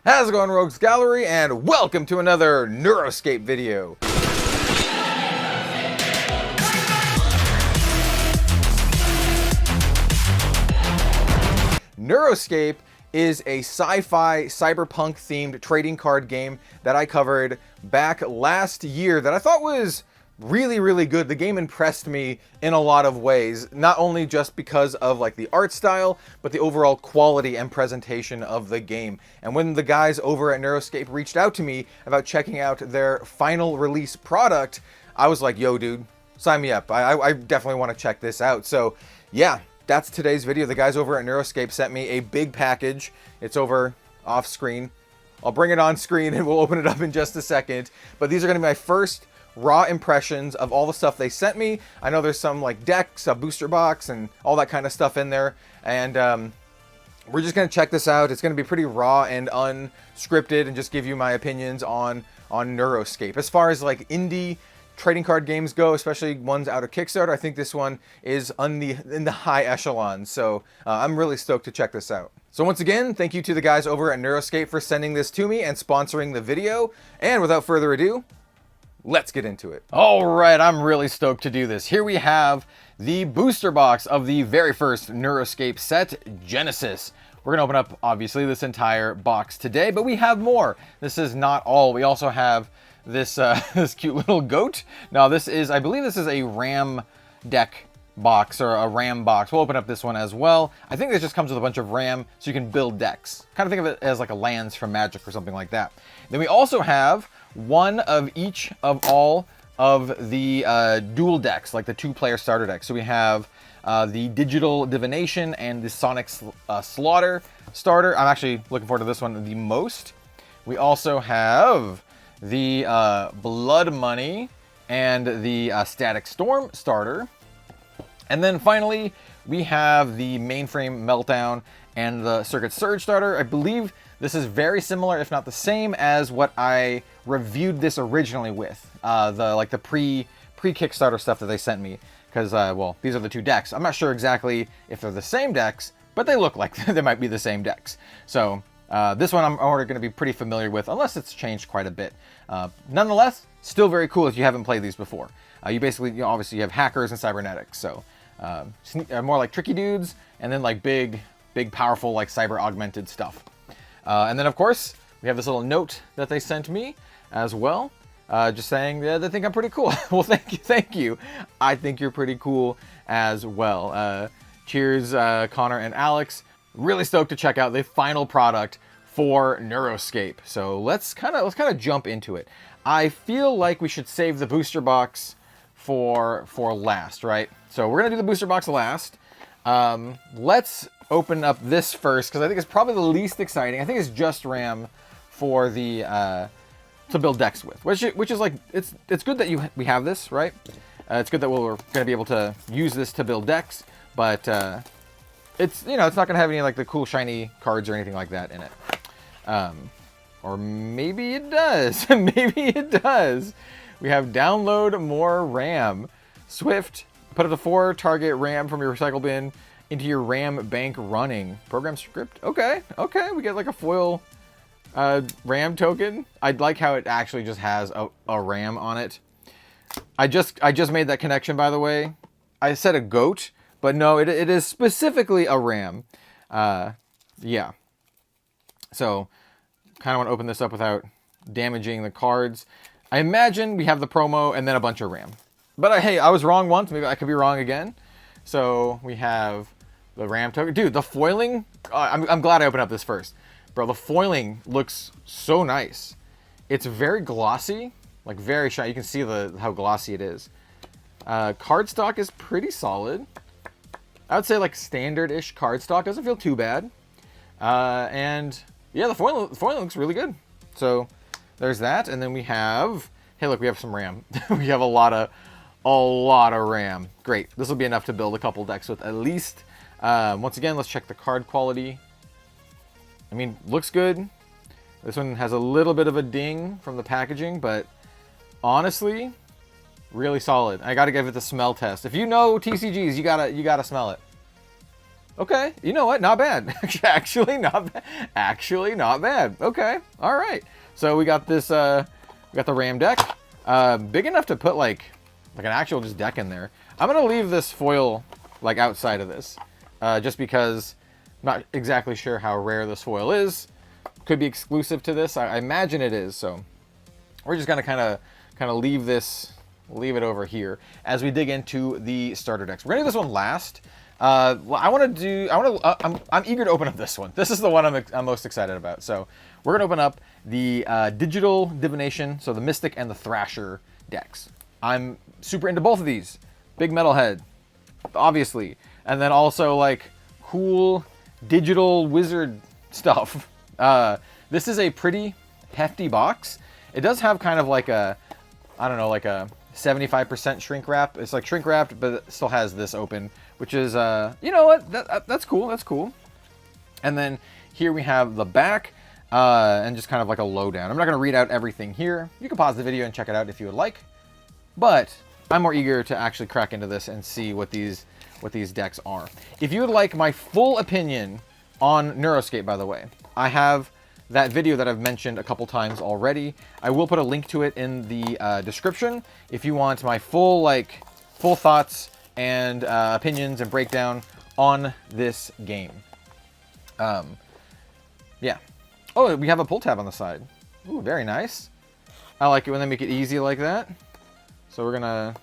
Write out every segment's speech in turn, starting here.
How's it going, Rogues Gallery, and welcome to another Neuroscape video. Neuroscape is a sci-fi cyberpunk themed trading card game that I covered back last year that I thought was really good. The game impressed me in a lot of ways, not only just because of like the art style, but the overall quality and presentation of the game. And when the guys over at Neuroscape reached out to me about checking out their final release product, I was like, yo dude, sign me up. I definitely want to check this out. So yeah, that's today's video. The guys over at Neuroscape sent me a big package. It's over off screen. I'll bring it on screen and we'll open it up in just a second. But these are going to be my first raw impressions of all the stuff they sent me. I know there's some like decks, a booster box, and all that kind of stuff in there. And we're just going to check this out. It's going to be pretty raw and unscripted and just give you my opinions on Neuroscape. As far as like indie trading card games go, especially ones out of Kickstarter, I think this one is in the high echelon. So I'm really stoked to check this out. So once again, thank you to the guys over at Neuroscape for sending this to me and sponsoring the video. And without further ado, let's get into it. All right, I'm really stoked to do this. Here we have the booster box of the very first Neuroscape set, Genesis. We're gonna open up, obviously, this entire box today, but we have more. This is not all. We also have this this cute little goat. Now this is, I believe this is a RAM deck box or a RAM box. We'll open up this one as well. I think this just comes with a bunch of RAM so you can build decks. Kind of think of it as like a lands from Magic or something like that. Then we also have one of each of all of the dual decks, like the two-player starter decks. So we have the Digital Divination and the Sonic Slaughter starter. I'm actually looking forward to this one the most. We also have the Blood Money and the Static Storm starter. And then finally, we have the Mainframe Meltdown and the Circuit Surge starter. I believe this is very similar, if not the same, as what I reviewed this originally with. The pre-Kickstarter stuff that they sent me. Because, well, these are the two decks. I'm not sure exactly if they're the same decks, but they look like they might be the same decks. So this one I'm already going to be pretty familiar with, unless it's changed quite a bit. Nonetheless, still very cool if you haven't played these before. You basically, obviously you have hackers and cybernetics, so more like tricky dudes, and then like big, powerful, like cyber augmented stuff. And then of course, we have this little note that they sent me as well, just saying that they think I'm pretty cool. Well, thank you. I think you're pretty cool as well. Cheers, Connor and Alex. Really stoked to check out the final product for Neuroscape. So let's kind of jump into it. I feel like we should save the booster box for last, right? So we're gonna do the booster box last. Let's open up this first because I think it's probably the least exciting. I think it's just RAM for the to build decks with, which is like it's good that we have this, right? It's good that we're gonna be able to use this to build decks, but it's it's not gonna have any like the cool shiny cards or anything like that in it. Or maybe it does. Maybe it does. We have download more RAM. Swift, put up to 4 target RAM from your recycle bin into your RAM bank running. Program script. Okay. We get like a foil RAM token. I like how it actually just has a RAM on it. I just made that connection, by the way. I said a goat, but no, it is specifically a RAM. Yeah. So, kind of want to open this up without damaging the cards. I imagine we have the promo and then a bunch of RAM. But hey, I was wrong once. Maybe I could be wrong again. So we have the RAM token. Dude, the foiling. I'm glad I opened up this first. Bro, the foiling looks so nice. It's very glossy, like very shiny. You can see how glossy it is. Cardstock is pretty solid. I would say like standard-ish cardstock. Doesn't feel too bad. And yeah, the foiling looks really good. So there's that, and then we have, hey look, we have some RAM. We have a lot of RAM. Great, this will be enough to build a couple decks with at least. Once again, let's check the card quality. I mean, looks good. This one has a little bit of a ding from the packaging, but honestly, really solid. I gotta give it the smell test. If you know TCGs, you gotta smell it. Okay, you know what? Not bad. Actually, not bad. Actually, not bad. Okay, all right. So we got this. We got the RAM deck, big enough to put like an actual just deck in there. I'm gonna leave this foil like outside of this, just because I'm not exactly sure how rare this foil is. Could be exclusive to this. I imagine it is. So we're just gonna kind of leave it over here as we dig into the starter decks. We're gonna do this one last. Well, I'm eager to open up this one. This is the one I'm most excited about. So we're gonna open up the Digital Divination, so the Mystic and the Thrasher decks. I'm super into both of these. Big metalhead, obviously, and then also like cool digital wizard stuff. This is a pretty hefty box. It does have kind of like a, I don't know, like a 75% shrink wrap. It's like shrink wrapped, but it still has this open, which is, you know what, that's cool, that's cool. And then here we have the back, and just kind of like a lowdown. I'm not going to read out everything here. You can pause the video and check it out if you would like, but I'm more eager to actually crack into this and see what these decks are. If you would like my full opinion on Neuroscape, by the way, I have that video that I've mentioned a couple times already. I will put a link to it in the description if you want my full thoughts and opinions and breakdown on this game. Yeah. Oh, we have a pull tab on the side. Ooh, very nice. I like it when they make it easy like that. So we're gonna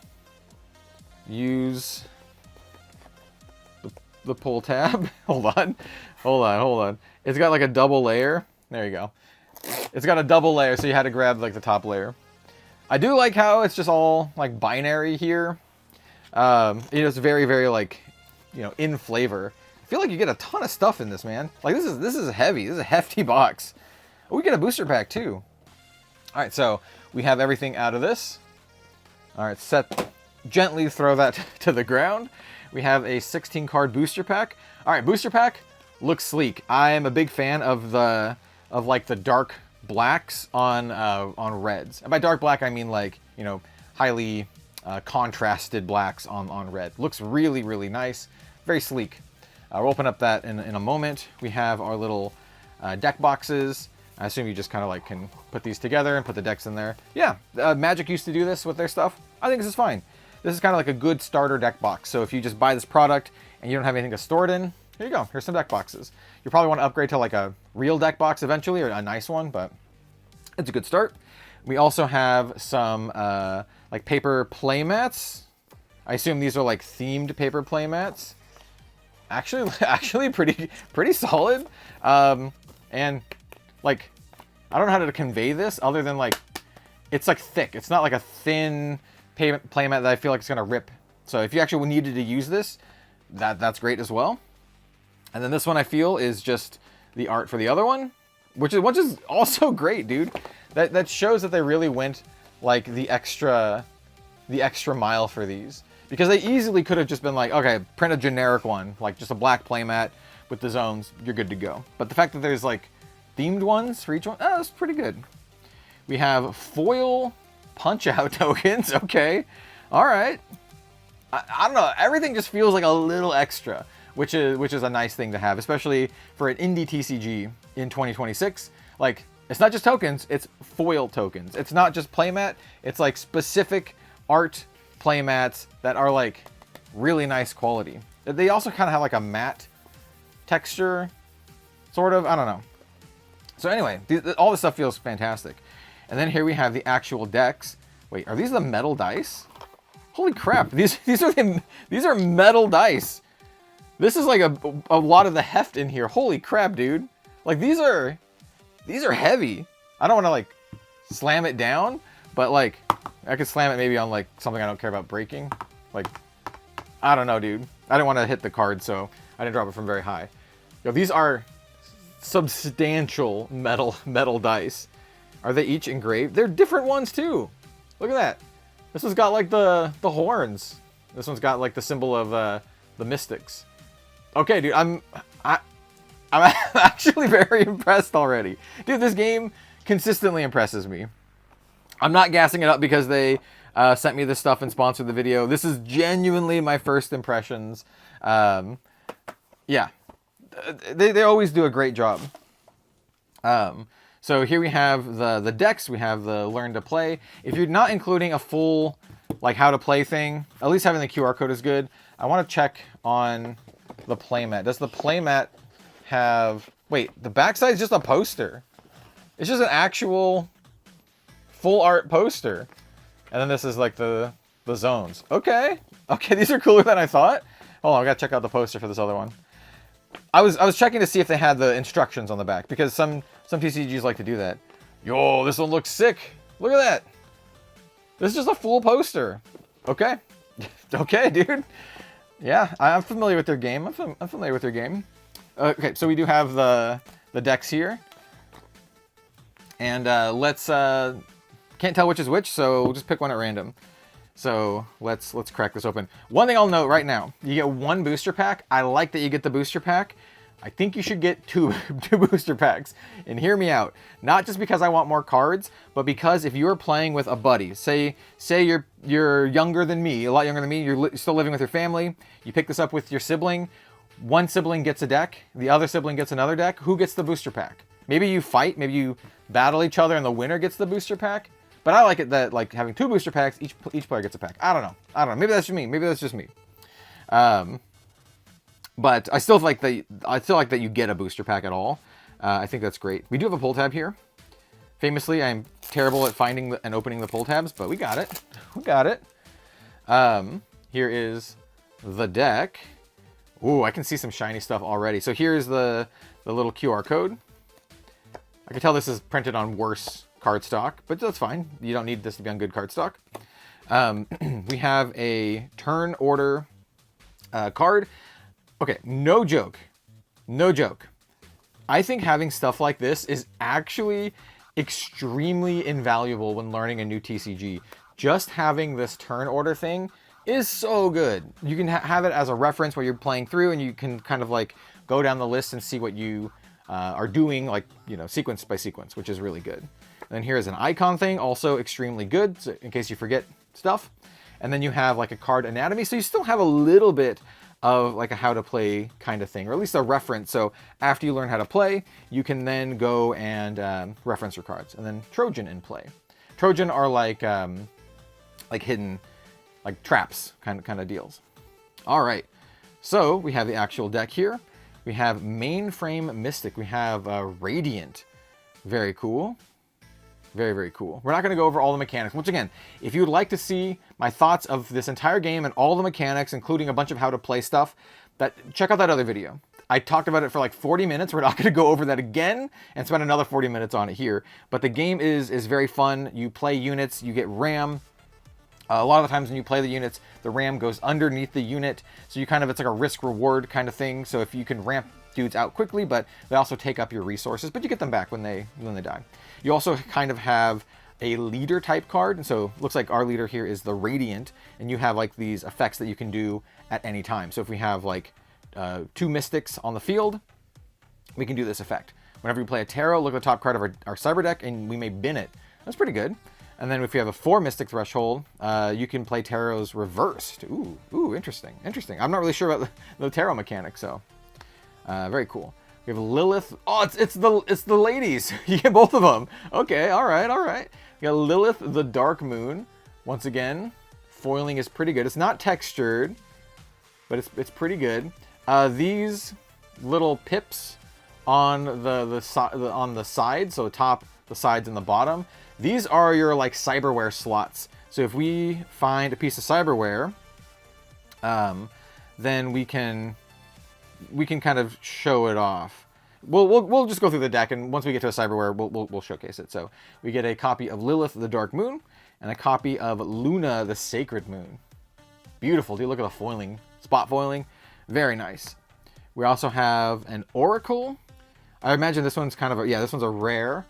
use the pull tab. Hold on. It's got like a double layer. There you go. It's got a double layer, so you had to grab like the top layer. I do like how it's just all like binary here. It's very, very like, you know, in flavor. I feel like you get a ton of stuff in this, man. Like this is heavy. This is a hefty box. Oh, we get a booster pack too. All right, so we have everything out of this. All right, gently throw that to the ground. We have a 16 card booster pack. All right, booster pack looks sleek. I am a big fan of the dark blacks on reds. And by dark black, I mean like, you know, highly contrasted blacks on red. Looks really, really nice. Very sleek. We'll open up that in a moment. We have our little deck boxes. I assume you just kind of like can put these together and put the decks in there. Yeah, Magic used to do this with their stuff. I think this is fine. This is kind of like a good starter deck box. So if you just buy this product and you don't have anything to store it in, here you go. Here's some deck boxes. You probably want to upgrade to like a real deck box eventually, or a nice one, but it's a good start. We also have some like paper playmats. I assume these are like themed paper playmats. Actually pretty solid. And like, I don't know how to convey this other than like, it's like thick. It's not like a thin playmat that I feel like it's gonna rip. So if you actually needed to use this, that's great as well. And then this one I feel is just the art for the other one, which is also great, dude. That shows that they really went like the extra mile for these, because they easily could have just been like, okay, print a generic one, like just a black playmat with the zones, you're good to go. But the fact that there's like themed ones for each one, that's pretty good. We have foil punch-out tokens. Okay, all right. I don't know. Everything just feels like a little extra, which is a nice thing to have, especially for an indie TCG in 2026. Like, it's not just tokens; it's foil tokens. It's not just playmat. It's like specific art playmats that are like really nice quality. They also kind of have like a matte texture, sort of. I don't know. So anyway, all this stuff feels fantastic. And then here we have the actual decks. Wait, are these the metal dice? Holy crap! These are metal dice. This is like a lot of the heft in here. Holy crap, dude! Like these are heavy. I don't want to like slam it down, but like I could slam it maybe on like something I don't care about breaking. Like, I don't know, dude. I didn't want to hit the card, so I didn't drop it from very high. Yo, these are substantial metal dice. Are they each engraved? They're different ones too. Look at that. This one's got like the horns. This one's got like the symbol of the mystics. Okay, dude, I'm actually very impressed already. Dude, this game consistently impresses me. I'm not gassing it up because they sent me this stuff and sponsored the video. This is genuinely my first impressions. You Yeah, they always do a great job. So here we have the decks, we have the learn to play. If you're not including a full like how to play thing, at least having the QR code is good. I want to check on the playmat. Does the playmat have, wait, the backside is just a poster. It's just an actual full art poster. And then this is like the zones. Okay, these are cooler than I thought. Hold on, I gotta check out the poster for this other one. I was checking to see if they had the instructions on the back, because some TCGs like to do that. Yo, this one looks sick. Look at that. This is just a full poster. Okay. Okay, dude. Yeah, I'm familiar with their game. I'm familiar with their game. Okay, so we do have the decks here. And let's can't tell which is which, so we'll just pick one at random. So let's crack this open. One thing I'll note right now, you get one booster pack. I like that you get the booster pack. I think you should get two booster packs. And hear me out. Not just because I want more cards, but because if you're playing with a buddy, say you're younger than me, a lot younger than me, you're still living with your family, you pick this up with your sibling, one sibling gets a deck, the other sibling gets another deck, who gets the booster pack? Maybe you fight, maybe you battle each other and the winner gets the booster pack. But I like it that like having two booster packs, each player gets a pack. I don't know. Maybe that's just me. Maybe that's just me. But I still like that you get a booster pack at all. I think that's great. We do have a pull tab here. Famously, I'm terrible at finding and opening the pull tabs, but we got it. We got it. Here is the deck. Ooh, I can see some shiny stuff already. So here's the little QR code. I can tell this is printed on worse cardstock, but that's fine. You don't need this to be on good cardstock. We have a turn order card. Okay, no joke. No joke. I think having stuff like this is actually extremely invaluable when learning a new TCG. Just having this turn order thing is so good. You can have it as a reference while you're playing through, and you can kind of like go down the list and see what you are doing, like, you know, sequence by sequence, which is really good. And then here is an icon thing, also extremely good, so in case you forget stuff. And then you have like a card anatomy, so you still have a little bit of like a how to play kind of thing, or at least a reference. So after you learn how to play, you can then go and reference your cards. And then Trojan in play. Trojan are like hidden, like traps kind of deals. All right, so we have the actual deck here. We have Mainframe Mystic. We have Radiant. Very cool. Very, very cool. We're not going to go over all the mechanics. Once again, if you would like to see my thoughts of this entire game and all the mechanics, including a bunch of how to play stuff, check out that other video. I talked about it for like 40 minutes. We're not going to go over that again and spend another 40 minutes on it here. But the game is very fun. You play units, you get RAM. A lot of the times when you play the units, the RAM goes underneath the unit. So it's like a risk-reward kind of thing. So if you can ramp dudes out quickly, but they also take up your resources, but you get them back when they die. You also kind of have a leader type card, and so it looks like our leader here is the Radiant, and you have like these effects that you can do at any time. So if we have like 2 Mystics on the field, we can do this effect. Whenever you play a Tarot, look at the top card of our Cyber deck, and we may bin it. That's pretty good. And then if you have a 4 Mystic threshold, you can play Tarots reversed. Ooh, interesting. I'm not really sure about the Tarot mechanic, so very cool. We have Lilith. Oh, it's the ladies. You get both of them. Okay, all right. We got Lilith, the Dark Moon. Once again, foiling is pretty good. It's not textured, but it's pretty good. These little pips on the side, so top, the sides, and the bottom. These are your like cyberware slots. So if we find a piece of cyberware, then we can kind of show it off. We'll just go through the deck, and once we get to a cyberware, we'll showcase it. So we get a copy of Lilith, the Dark Moon, and a copy of Luna, the Sacred Moon. Beautiful. Do you look at the foiling, spot foiling? Very nice. We also have an Oracle. I imagine this one's this one's a rare.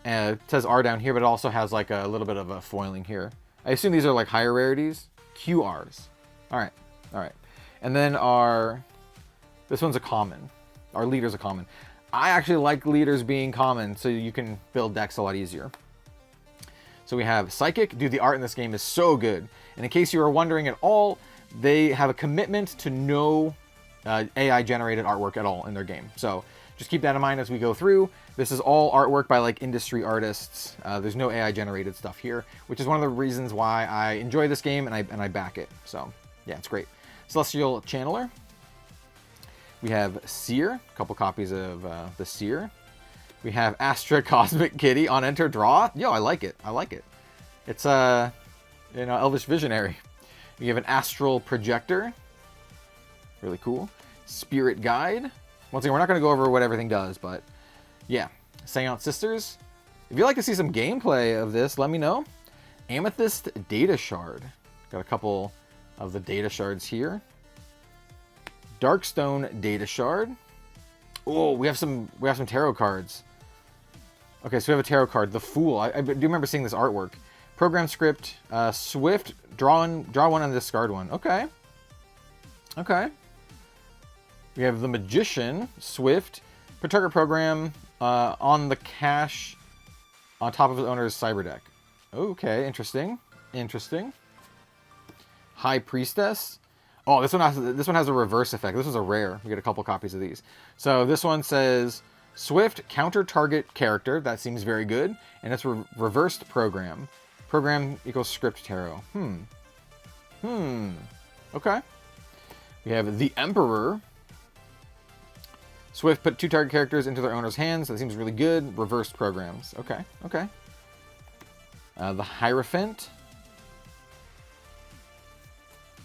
It says R down here, but it also has like a little bit of a foiling here. I assume these are like higher rarities. QRs. All right. And then this one's a common. Our leader's a common. I actually like leaders being common, so you can build decks a lot easier. So we have Psychic. Dude, the art in this game is so good. And in case you were wondering at all, they have a commitment to no AI generated artwork at all in their game. So just keep that in mind as we go through. This is all artwork by like industry artists. There's no AI generated stuff here, which is one of the reasons why I enjoy this game and I back it. So yeah, it's great. Celestial Channeler. We have Seer, a couple copies of the Seer. We have Astra Cosmic Kitty on enter draw. Yo, I like it. I like it. It's Elvish Visionary. We have an Astral Projector. Really cool. Spirit Guide. Once again, we're not going to go over what everything does, but yeah. Seance Sisters. If you'd like to see some gameplay of this, let me know. Amethyst Data Shard. Got a couple of the data shards here. Darkstone Data Shard. Oh, we have some tarot cards. Okay, so we have a tarot card, the Fool. I do remember seeing this artwork. Program script, Swift, draw one and discard one. Okay. Okay. We have the Magician, Swift, put target program on the cache on top of the owner's cyber deck. Okay, interesting. Interesting. High Priestess. Oh, this one has a reverse effect. This was a rare. We get a couple copies of these. So this one says Swift counter target character. That seems very good. And it's reversed program. Program equals script tarot. Okay. We have the Emperor. Swift put 2 target characters into their owner's hands. That seems really good. Reversed programs. Okay. Okay. The Hierophant.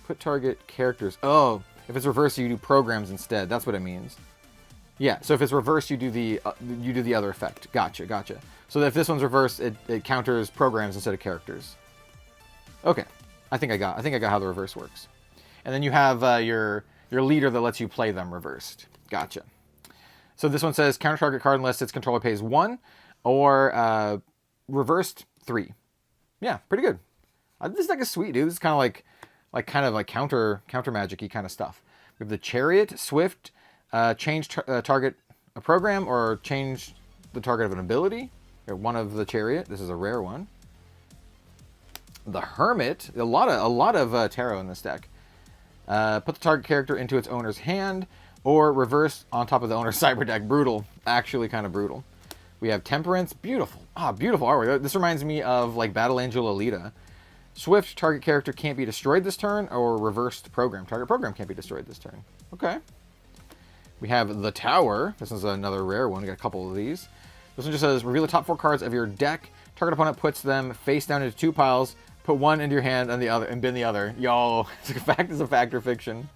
Put target characters. Oh, if it's reversed, you do programs instead. That's what it means. Yeah. So if it's reversed, you do the other effect. Gotcha. Gotcha. So if this one's reversed, it counters programs instead of characters. Okay. I think I got how the reverse works. And then you have your leader that lets you play them reversed. Gotcha. So this one says counter target card unless its controller pays 1 or reversed 3. Yeah, pretty good. This deck is sweet, dude. This is kind of like counter magic-y kind of stuff. We have the Chariot, Swift, change target a program or change the target of an ability. Or one of the Chariot. This is a rare one. The Hermit, a lot of tarot in this deck. Put the target character into its owner's hand or reverse on top of the owner's cyber deck. Brutal. Actually kind of brutal. We have Temperance. Beautiful. Beautiful artwork. This reminds me of like Battle Angel Alita. Swift, target character can't be destroyed this turn, or reversed program. Target program can't be destroyed this turn. Okay. We have the Tower. This is another rare one. We got a couple of these. This one just says, reveal the top 4 cards of your deck. Target opponent puts them face down into 2 piles. Put one into your hand and the other, and bin the other. Yo, it's a fact or fiction.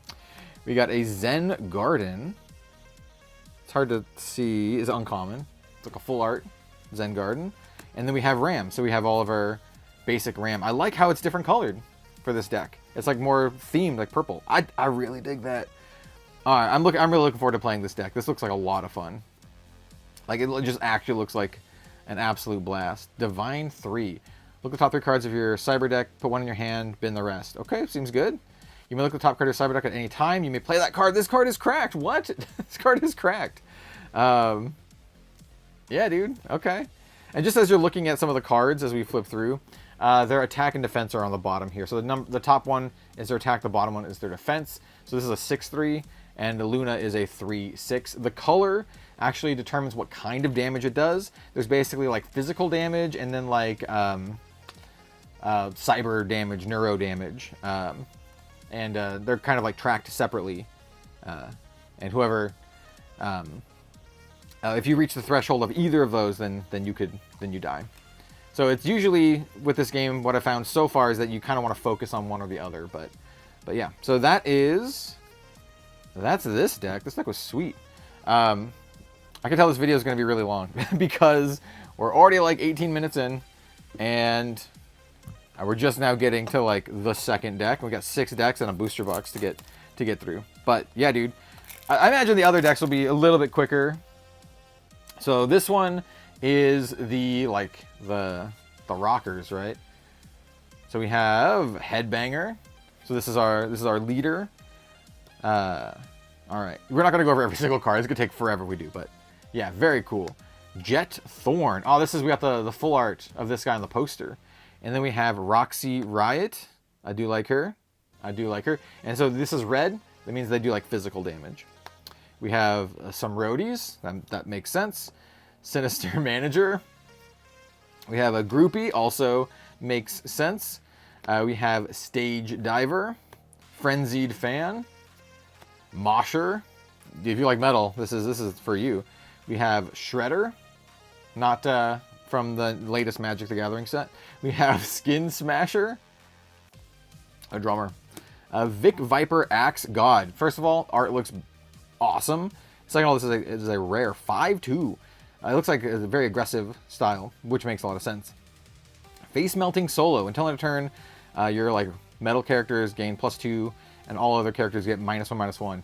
We got a Zen Garden. It's hard to see. It's uncommon. It's like a full art Zen Garden. And then we have Ram. So we have all of our basic Ram. I like how it's different colored for this deck. It's like more themed, like purple. I really dig that. All right, I'm really looking forward to playing this deck. This looks like a lot of fun. Like it just actually looks like an absolute blast. Divine 3. Look at the top 3 cards of your cyber deck. Put one in your hand. Bin the rest. Okay, seems good. You may look at the top card of your cyber deck at any time. You may play that card. This card is cracked. What? This card is cracked. Yeah, dude. Okay. And just as you're looking at some of the cards as we flip through, their attack and defense are on the bottom here. So the top one is their attack. The bottom one is their defense. So this is a 6/3, and Luna is a 3/6. The color actually determines what kind of damage it does. There's basically like physical damage and then like cyber damage, neuro damage. And they're kind of like tracked separately. And whoever, if you reach the threshold of either of those, then you die. So it's usually with this game, what I found so far is that you kind of want to focus on one or the other. But yeah, so that's this deck. This deck was sweet. I can tell this video is going to be really long because we're already like 18 minutes in, and we're just now getting to like the second deck. We got 6 decks and a booster box to get through. But yeah, dude, I imagine the other decks will be a little bit quicker. So this one is the rockers, right? So we have Headbanger. So this is our leader. All right, we're not gonna go over every single card. It's gonna take forever if we do, but yeah, very cool. Jet Thorn. Oh, we got the full art of this guy on the poster. And then we have Roxy Riot. I do like her. And so this is red. That means they do like physical damage. We have some roadies. That makes sense. Sinister Manager. We have a groupie. Also makes sense. We have Stage Diver. Frenzied Fan. Mosher. If you like metal, this is for you. We have Shredder. Not from the latest Magic the Gathering set. We have Skin Smasher. A drummer. Vic Viper Axe God. First of all, art looks awesome. Second of all, this is a rare 5/2. It looks like a very aggressive style, which makes a lot of sense. Face Melting Solo. Until end of turn, your like metal characters gain +2, and all other characters get -1/-1.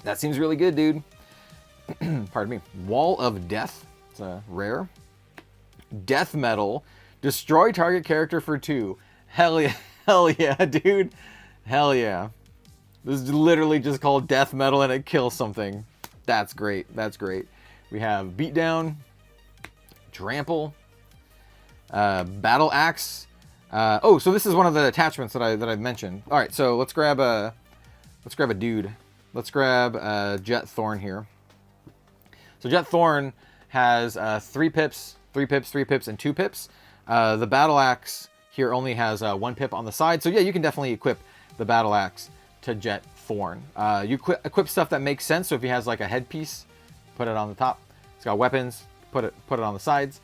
That seems really good, dude. Pardon me. Wall of Death. It's a rare. Death Metal. Destroy target character for 2. Hell yeah. Hell yeah, dude. Hell yeah. This is literally just called Death Metal and it kills something. That's great. That's great. We have Beatdown. Trample. Battle Axe. Oh, so this is one of the attachments that I mentioned. All right, so let's grab a dude. Let's grab Jet Thorn here. So Jet Thorn has 3 pips, 3 pips, 3 pips, and 2 pips. The Battle Axe here only has 1 pip on the side. So yeah, you can definitely equip the Battle Axe to Jet Thorn. You equip stuff that makes sense. So if he has like a headpiece, put it on the top. It's got weapons, put it on the sides.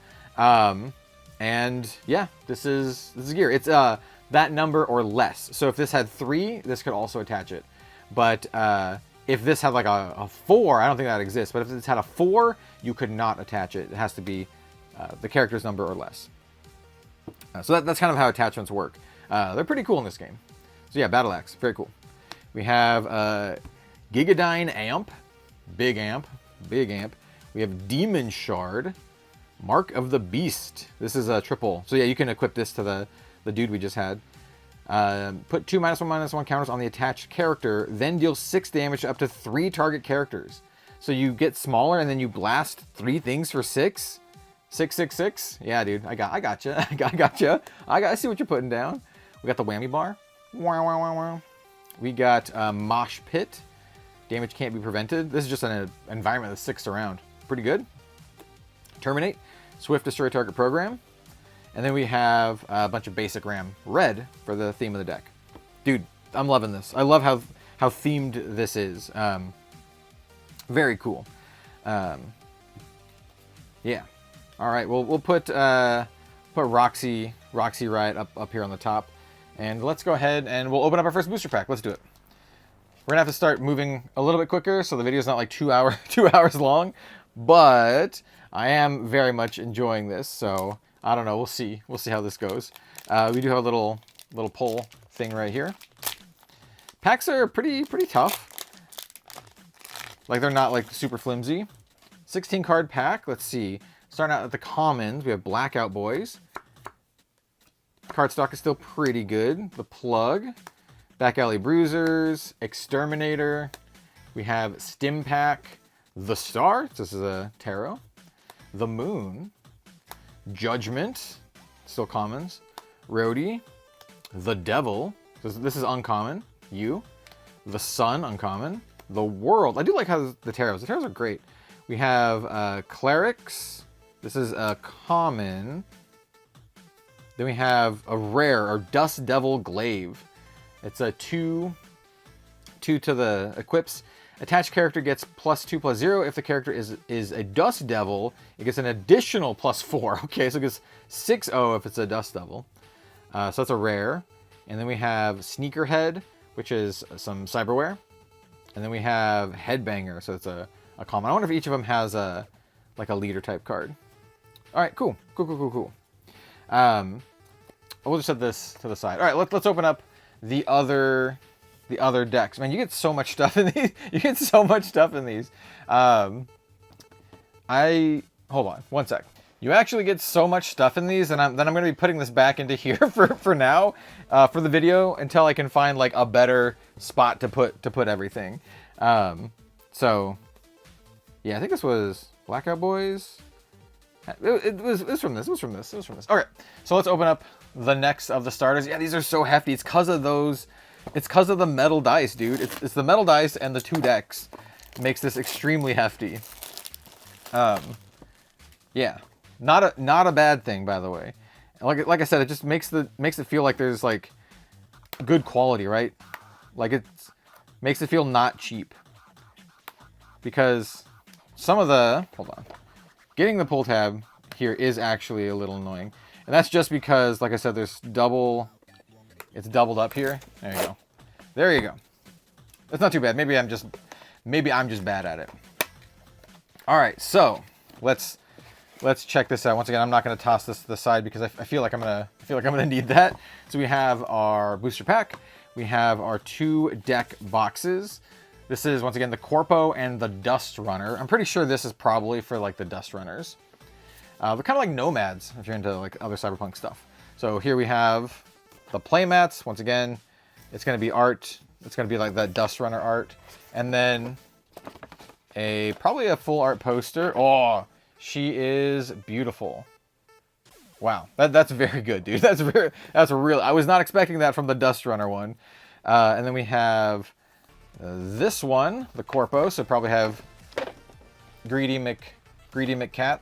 And yeah, this is gear. It's that number or less. So if this had 3, this could also attach it. But if this had like a 4, I don't think that exists. But if this had a 4, you could not attach it. It has to be the character's number or less. So that's kind of how attachments work. They're pretty cool in this game. So yeah, Battle Axe, very cool. We have Gigadyne Amp, big amp, big amp. We have Demon Shard, Mark of the Beast. This is a triple. So yeah, you can equip this to the dude we just had. Put 2 -1/-1 counters on the attached character, then deal 6 damage to up to 3 target characters. So you get smaller and then you blast 3 things for 6. 666. Yeah, dude, I got you. I see what you're putting down. We got the whammy bar. Wow, wow, wow, wow. We got Mosh Pit. Damage can't be prevented. This is just an environment that sticks around. Pretty good. Terminate. Swift Destroy Target Program. And then we have a bunch of basic RAM. Red for the theme of the deck. Dude, I'm loving this. I love how themed this is. Very cool. Yeah. All right, well, we'll put Roxy Riot up here on the top. And let's go ahead and we'll open up our first booster pack. Let's do it. We're gonna have to start moving a little bit quicker so the video's not like 2 hours long. But I am very much enjoying this, so I don't know. We'll see how this goes. We do have a little pull thing right here. Packs are pretty tough. Like they're not like super flimsy. 16 card pack. Let's see. Starting out at the commons, we have Blackout Boys. Cardstock is still pretty good. The Plug, Back Alley Bruisers, Exterminator. We have Stim Pack, The Star. This is a tarot. The Moon, Judgment, still commons. Roadie, The Devil. This is uncommon. You, The Sun, uncommon. The World. I do like how the tarots are great. We have Clerics. This is a common. Then we have a rare, or Dust Devil Glaive. It's a 2 to the equips. Attached character gets +2/+0. If the character is a Dust Devil, it gets an additional +4. Okay, so it gets 6/0 if it's a Dust Devil. So that's a rare. And then we have Sneakerhead, which is some cyberware. And then we have Headbanger, so it's a common. I wonder if each of them has like a leader type card. All right, cool. We'll just set this to the side. All right, let's open up the other decks. Man, you get so much stuff in these. Hold on, one sec. You actually get so much stuff in these, and then I'm going to be putting this back into here for now, for the video, until I can find like a better spot to put everything. So yeah, I think this was Blackout Boys. It was from this. Okay, so let's open up the next of the starters. Yeah, these are so hefty. It's because of those It's because of the metal dice, dude. It's the metal dice and the 2 decks makes this extremely hefty. Yeah, not a bad thing, by the way. Like I said, it just makes it feel like there's like good quality, right? Like it makes it feel not cheap. Because some of the, hold on, getting the pull tab here is actually a little annoying. And that's just because, like I said, it's doubled up here. There you go. There you go. That's not too bad. Maybe I'm just bad at it. All right, so let's check this out. Once again, I'm not going to toss this to the side because I feel like I'm gonna need that. So we have our booster pack. We have our 2 deck boxes. This is, once again, the Corpo and the Dustrunner. I'm pretty sure this is probably for, like, the Dustrunners. They're kind of like nomads, if you're into, like, other Cyberpunk stuff. So here we have the playmats. Once again, it's going to be art. It's going to be, like, that Dustrunner art. And then probably a full art poster. Oh, she is beautiful. Wow, that's very good, dude. That's real. I was not expecting that from the Dustrunner one. And then we have this one, the Corpo, so probably have Greedy McCat.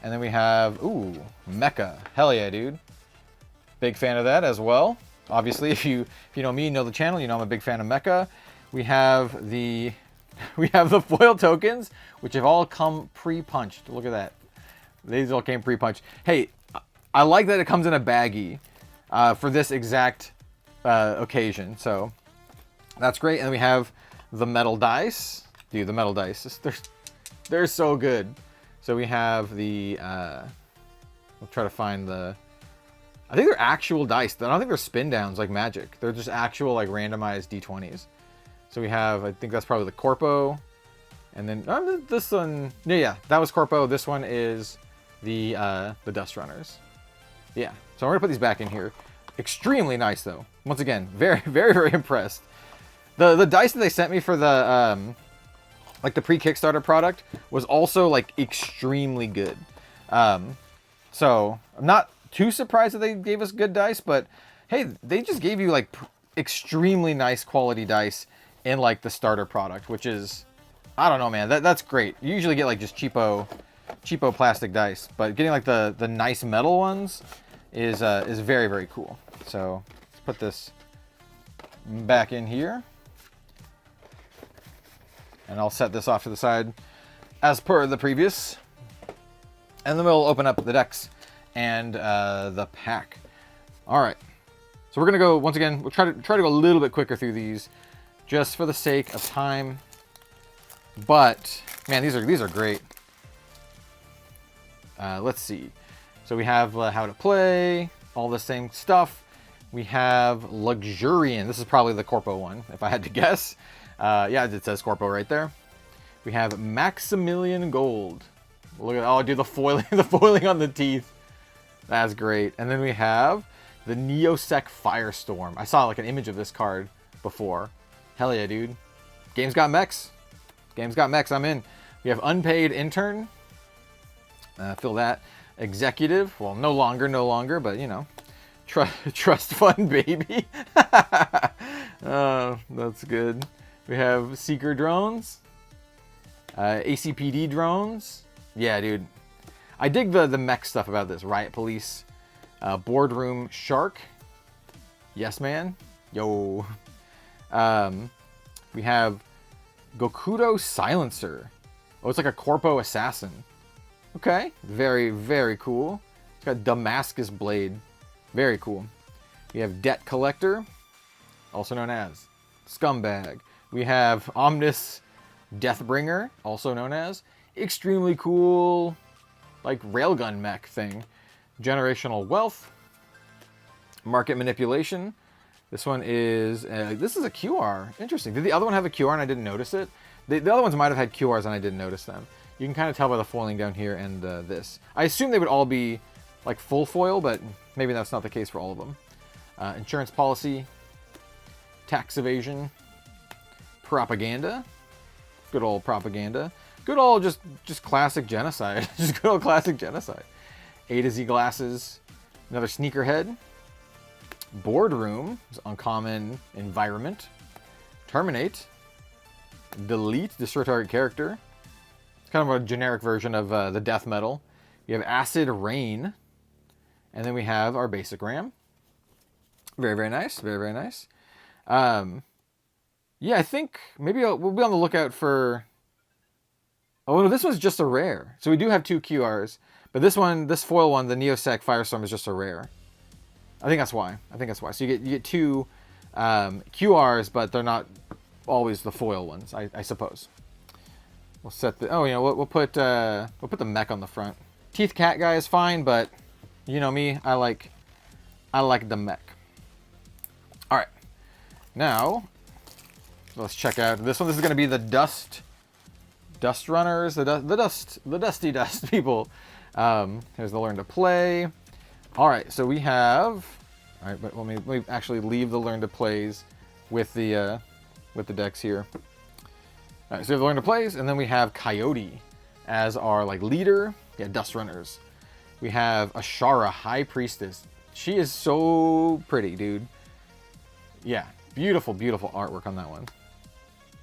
And then we have, ooh, Mecha. Hell yeah, dude. Big fan of that as well. Obviously, if you know me, you know the channel, you know I'm a big fan of Mecha. We have the foil tokens, which have all come pre-punched. Look at that. These all came pre-punched. Hey, I like that it comes in a baggie for this exact occasion. So that's great. And then we have the metal dice. Dude, the metal dice. They're so good. So we have the... I'll try to find the... I think they're actual dice. I don't think they're spin downs like Magic. They're just actual like randomized D20s. So we have, I think that's probably the Corpo. And then this one... Yeah, that was Corpo. This one is the Dustrunners. Yeah. So I'm going to put these back in here. Extremely nice, though. Once again, very, very, very impressed. The dice that they sent me for the like the pre-Kickstarter product was also like extremely good. So I'm not too surprised that they gave us good dice, but hey, they just gave you like extremely nice quality dice in like the starter product, which is, I don't know, man. That's great. You usually get like just cheapo plastic dice, but getting like the nice metal ones is very, very cool. So let's put this back in here. And I'll set this off to the side as per the previous. And then we'll open up the decks and the pack. All right. So we're going to go, once again, we'll try to go a little bit quicker through these just for the sake of time. But, man, these are great. Let's see. So we have how to play, all the same stuff. We have Luxurian. This is probably the Corpo one, if I had to guess. Yeah, it says Corpo right there. We have Maximilian Gold. Look at, oh, dude, the foiling on the teeth. That's great. And then we have the Neosec Firestorm. I saw like an image of this card before. Hell yeah, dude. Game's got mechs. Game's got mechs. I'm in. We have Unpaid Intern. Fill that. Executive. Well, no longer, but you know. Trust Fund Baby. Oh, that's good. We have Seeker Drones. ACPD Drones. Yeah, dude. I dig the mech stuff about this. Riot Police. Boardroom Shark. Yes, man. Yo. We have Gokudo Silencer. Oh, it's like a Corpo Assassin. Okay. Very, very cool. It's got Damascus Blade. Very cool. We have Debt Collector, also known as Scumbag. We have Omnis Deathbringer, also known as extremely cool, like railgun mech thing. Generational Wealth. Market Manipulation. This one is, this is a QR. Interesting. Did the other one have a QR and I didn't notice it? The other ones might have had QRs and I didn't notice them. You can kind of tell by the foiling down here and this. I assume they would all be like full foil, but maybe that's not the case for all of them. Insurance Policy. Tax Evasion. Propaganda. Good old Propaganda. Good old just classic genocide. Just good old classic genocide. A to Z Glasses. Another Sneakerhead. Boardroom is uncommon environment. Terminate. Delete, destroy target character. It's kind of a generic version of the death metal. We have Acid Rain. And then we have our basic ram. Very, very nice. Very, very nice. Yeah, I think maybe we'll be on the lookout for... Oh, no, this one's just a rare. So we do have 2 QRs. But this one, this foil one, the Neosec Firestorm is just a rare. I think that's why. So you get 2 QRs, but they're not always the foil ones, I suppose. We'll set the... Oh, you know, we'll put the mech on the front. Teeth Cat guy is fine, but you know me, I like the mech. All right, now let's check out this one. This is going to be the Dust Runners, the Dusty Dust people. Here's the Learn to Play. All right, so we have... All right, but let me actually leave the Learn to Plays with the decks here. All right, so we have the Learn to Plays, and then we have Coyote as our like leader. Yeah, Dust Runners. We have Ashara, High Priestess. She is so pretty, dude. Yeah, beautiful, beautiful artwork on that one.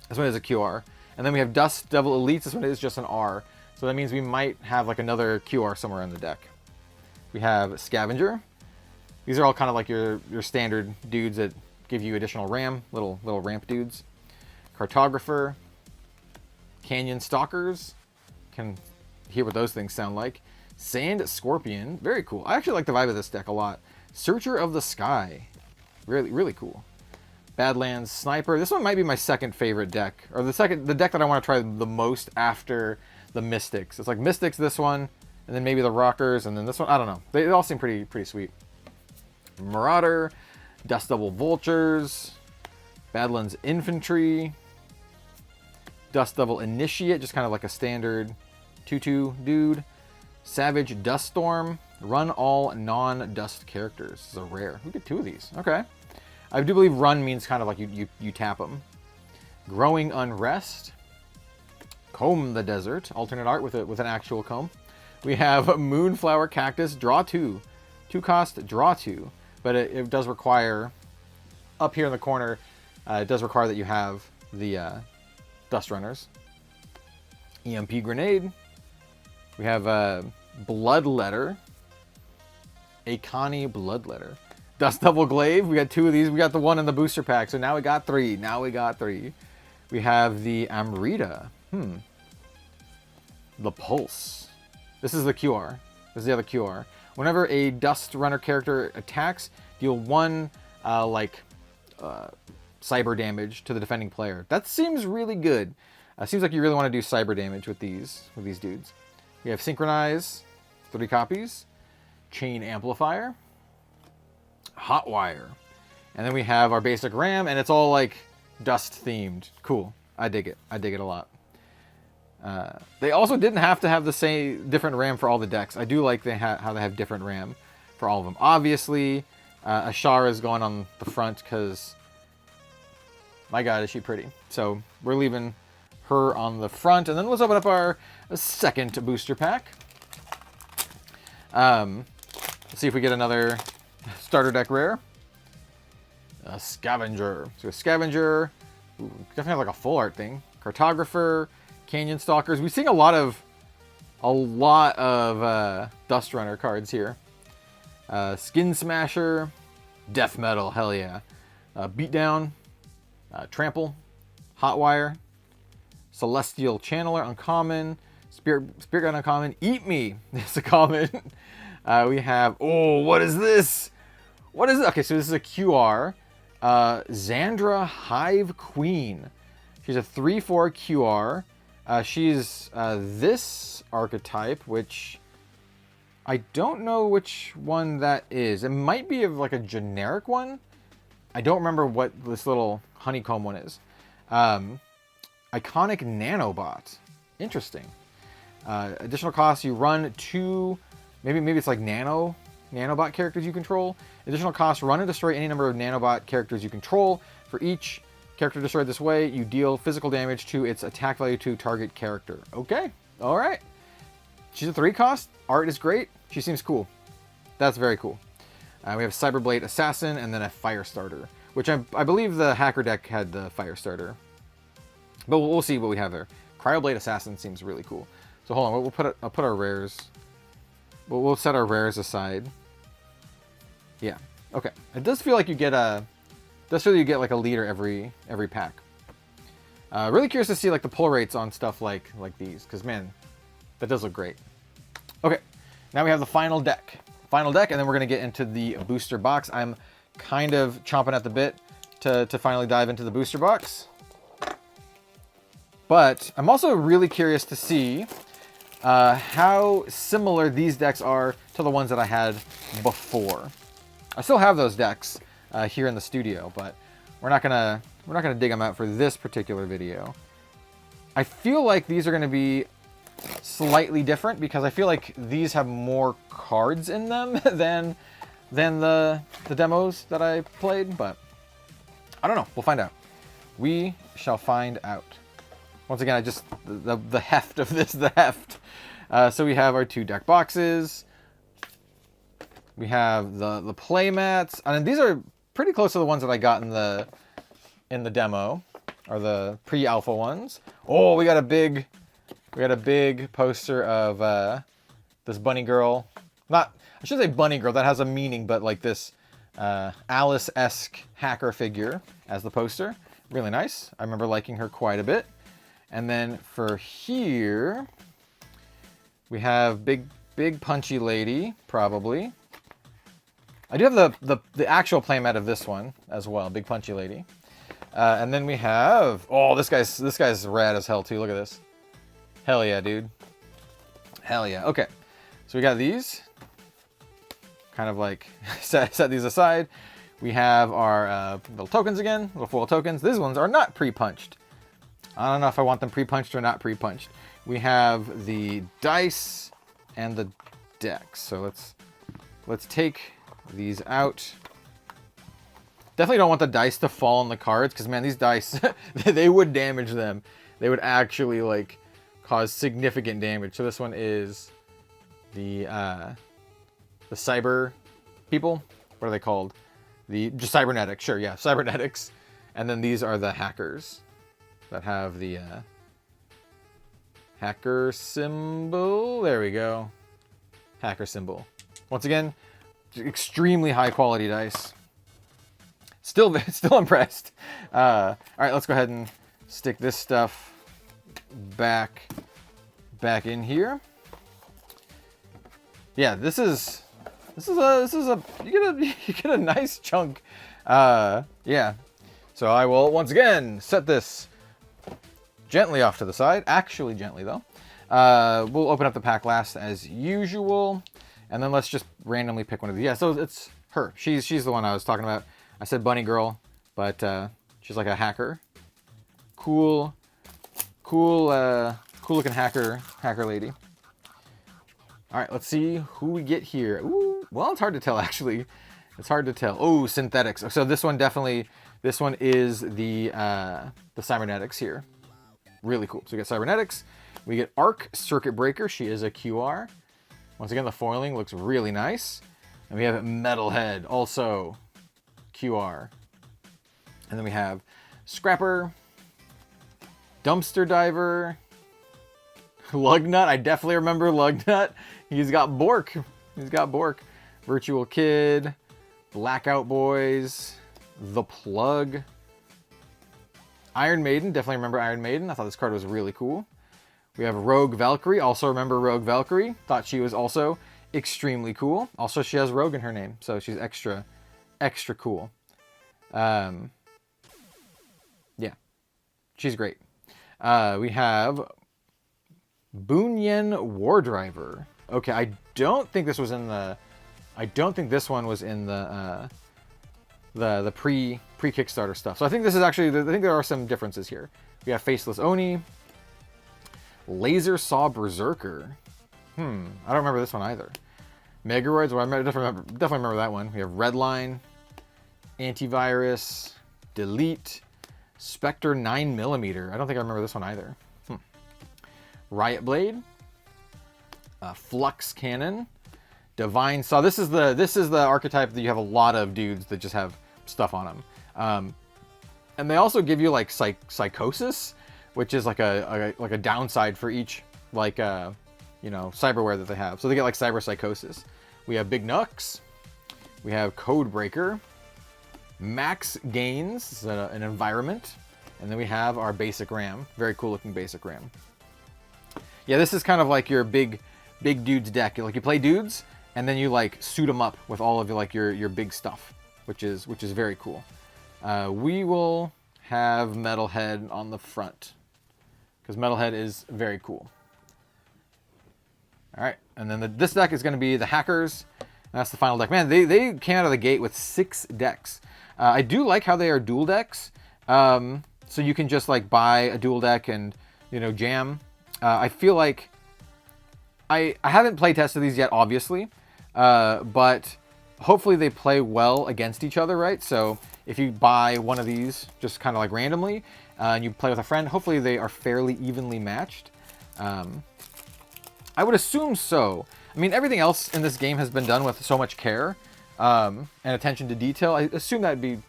This one is a QR. And then we have Dust Devil Elites. This one is just an R. So that means we might have like another QR somewhere in the deck. We have Scavenger. These are all kind of like your standard dudes that give you additional RAM, little ramp dudes. Cartographer. Canyon Stalkers. Can hear what those things sound like. Sand Scorpion. Very cool. I actually like the vibe of this deck a lot. Searcher of the Sky. Really, really cool. Badlands Sniper. This one might be my second favorite deck. Or the deck that I want to try the most after the Mystics. It's like Mystics, this one, and then maybe the Rockers, and then this one. I don't know. They all seem pretty sweet. Marauder. Dust Devil Vultures. Badlands Infantry. Dust Devil Initiate. Just kind of like a standard 2/2 dude. Savage Duststorm. Run all non-dust characters. This is a rare. We get 2 of these. Okay. I do believe run means kind of like you tap them. Growing Unrest. Comb the Desert. Alternate art with an actual comb. We have Moonflower Cactus. Draw 2. 2 cost, draw 2. But it does require, up here in the corner, it does require that you have the Dust Runners. EMP Grenade. We have Bloodletter. Akani Bloodletter. Dust Devil Glaive. We got 2 of these. We got the one in the booster pack. So now we got 3. We have the Amrita. The Pulse. This is the QR. This is the other QR. Whenever a Dust Runner character attacks, deal 1 cyber damage to the defending player. That seems really good. Seems like you really want to do cyber damage with these dudes. We have Synchronize, 3 copies. Chain Amplifier. Hotwire. And then we have our basic RAM, and it's all like dust themed. Cool. I dig it. I dig it a lot. They also didn't have to have the same different RAM for all the decks. I do like how they have different RAM for all of them. Obviously, Ashara is going on the front because, my God, is she pretty. So we're leaving her on the front. And then let's open up our second booster pack. Let's see if we get another starter deck rare. A Scavenger. So a Scavenger. Ooh, definitely have like a full art thing. Cartographer. Canyon Stalkers. We've seen a lot of Dust Runner cards here. Skin Smasher. Death Metal. Hell yeah. Beatdown. Trample. Hotwire. Celestial Channeler. Uncommon. Spirit Guide uncommon. Eat Me. It's a common. We have... Oh, what is this? What is it? Okay, so this is a QR. Xandra Hive Queen. She's a 3/4 QR. She's this archetype, which I don't know which one that is. It might be of like a generic one. I don't remember what this little honeycomb one is. Iconic Nanobot. Interesting. Additional costs, you run 2, maybe it's like nanobot characters you control. Additional costs, run and destroy any number of nanobot characters you control. For each character destroyed this way, you deal physical damage to its attack value to target character. Okay, all right. She's a 3 cost. Art is great. She seems cool. That's very cool. We have Cyberblade Assassin and then a Firestarter, which I believe the Hacker deck had the Firestarter. But we'll see what we have there. Cryoblade Assassin seems really cool. So hold on, I'll put our rares. We'll set our rares aside. Yeah, okay. It does feel like you get like a leader every pack. Really curious to see like the pull rates on stuff like these, because man, that does look great. Okay, now we have the final deck. And then we're gonna get into the booster box. I'm kind of chomping at the bit to finally dive into the booster box. But I'm also really curious to see how similar these decks are to the ones that I had before. I still have those decks here in the studio, but we're not gonna dig them out for this particular video. I feel like these are gonna be slightly different because I feel like these have more cards in them than the demos that I played, but I don't know. We'll find out. We shall find out. Once again, the heft of this, the heft. So we have our 2 deck boxes. We have the play mats, and these are pretty close to the ones that I got in the demo, or the pre-alpha ones. Oh, we got a big poster of this bunny girl. I should say bunny girl. That has a meaning, but like this Alice-esque hacker figure as the poster. Really nice. I remember liking her quite a bit. And then for here, we have big punchy lady, probably. I do have the actual playmat of this one as well, big punchy lady. And then we have, oh, this guy's rad as hell too. Look at this. Hell yeah, dude. Hell yeah. Okay, so we got these. Kind of like set these aside. We have our little tokens again, little foil tokens. These ones are not pre-punched. I don't know if I want them pre-punched or not pre-punched. We have the dice and the deck. So let's take these out. Definitely don't want the dice to fall on the cards, because man, these dice, they would damage them. They would actually like cause significant damage. So this one is the cyber people. What are they called? Just cybernetic. Sure, yeah, cybernetics. And then these are the hackers that have the hacker symbol. There we go. Hacker symbol. Once again, extremely high quality dice. Still impressed. All right, let's go ahead and stick this stuff back in here. Yeah, this is a you get a nice chunk. Yeah. So I will once again set this gently off to the side. Actually, gently though. We'll open up the pack last as usual, and then let's just randomly pick one of these. Yeah, so it's her. She's the one I was talking about. I said bunny girl, but she's like a hacker. Cool looking hacker lady. All right, let's see who we get here. Ooh, well, it's hard to tell actually. It's hard to tell. Oh, synthetics. So this one is the cybernetics here. Really cool. So we get cybernetics. We get Arc Circuit Breaker. She is a QR. Once again, the foiling looks really nice. And we have Metalhead, also QR. And then we have Scrapper, Dumpster Diver, Lugnut. I definitely remember Lugnut. He's got Bork. Virtual Kid, Blackout Boys, The Plug, Iron Maiden. Definitely remember Iron Maiden. I thought this card was really cool. We have Rogue Valkyrie. Also remember Rogue Valkyrie. Thought she was also extremely cool. Also, she has Rogue in her name, so she's extra cool. Yeah, she's great. We have Bunyan War Driver. Okay, I don't think this one was in the pre-Kickstarter stuff. So I think this is actually, I think there are some differences here. We have Faceless Oni, Laser Saw Berserker. I don't remember this one either. Megaroids, well, I definitely remember that one. We have Redline, Antivirus, Delete, Spectre 9mm. I don't think I remember this one either. Riot Blade, Flux Cannon, Divine Saw. This is the archetype that you have a lot of dudes that just have stuff on them. And they also give you like Psychosis, which is like a downside for each like you know, cyberware that they have. So they get like Cyber Psychosis. We have Big Nux. We have Codebreaker. Max Gains, this is an environment. And then we have our basic RAM. Very cool looking basic RAM. Yeah, this is kind of like your big dudes deck. Like you play dudes, and then you like suit them up with all of your big stuff, which is very cool. We will have Metalhead on the front because Metalhead is very cool. All right, and then this deck is going to be the Hackers. That's the final deck. Man, they came out of the gate with 6 decks. I do like how they are dual decks. So you can just like buy a dual deck and, you know, jam. I feel like I haven't play tested these yet, obviously, but hopefully they play well against each other, right? So if you buy one of these just kind of like randomly and you play with a friend, hopefully they are fairly evenly matched. I would assume so. I mean, everything else in this game has been done with so much care and attention to detail. I assume that'd be,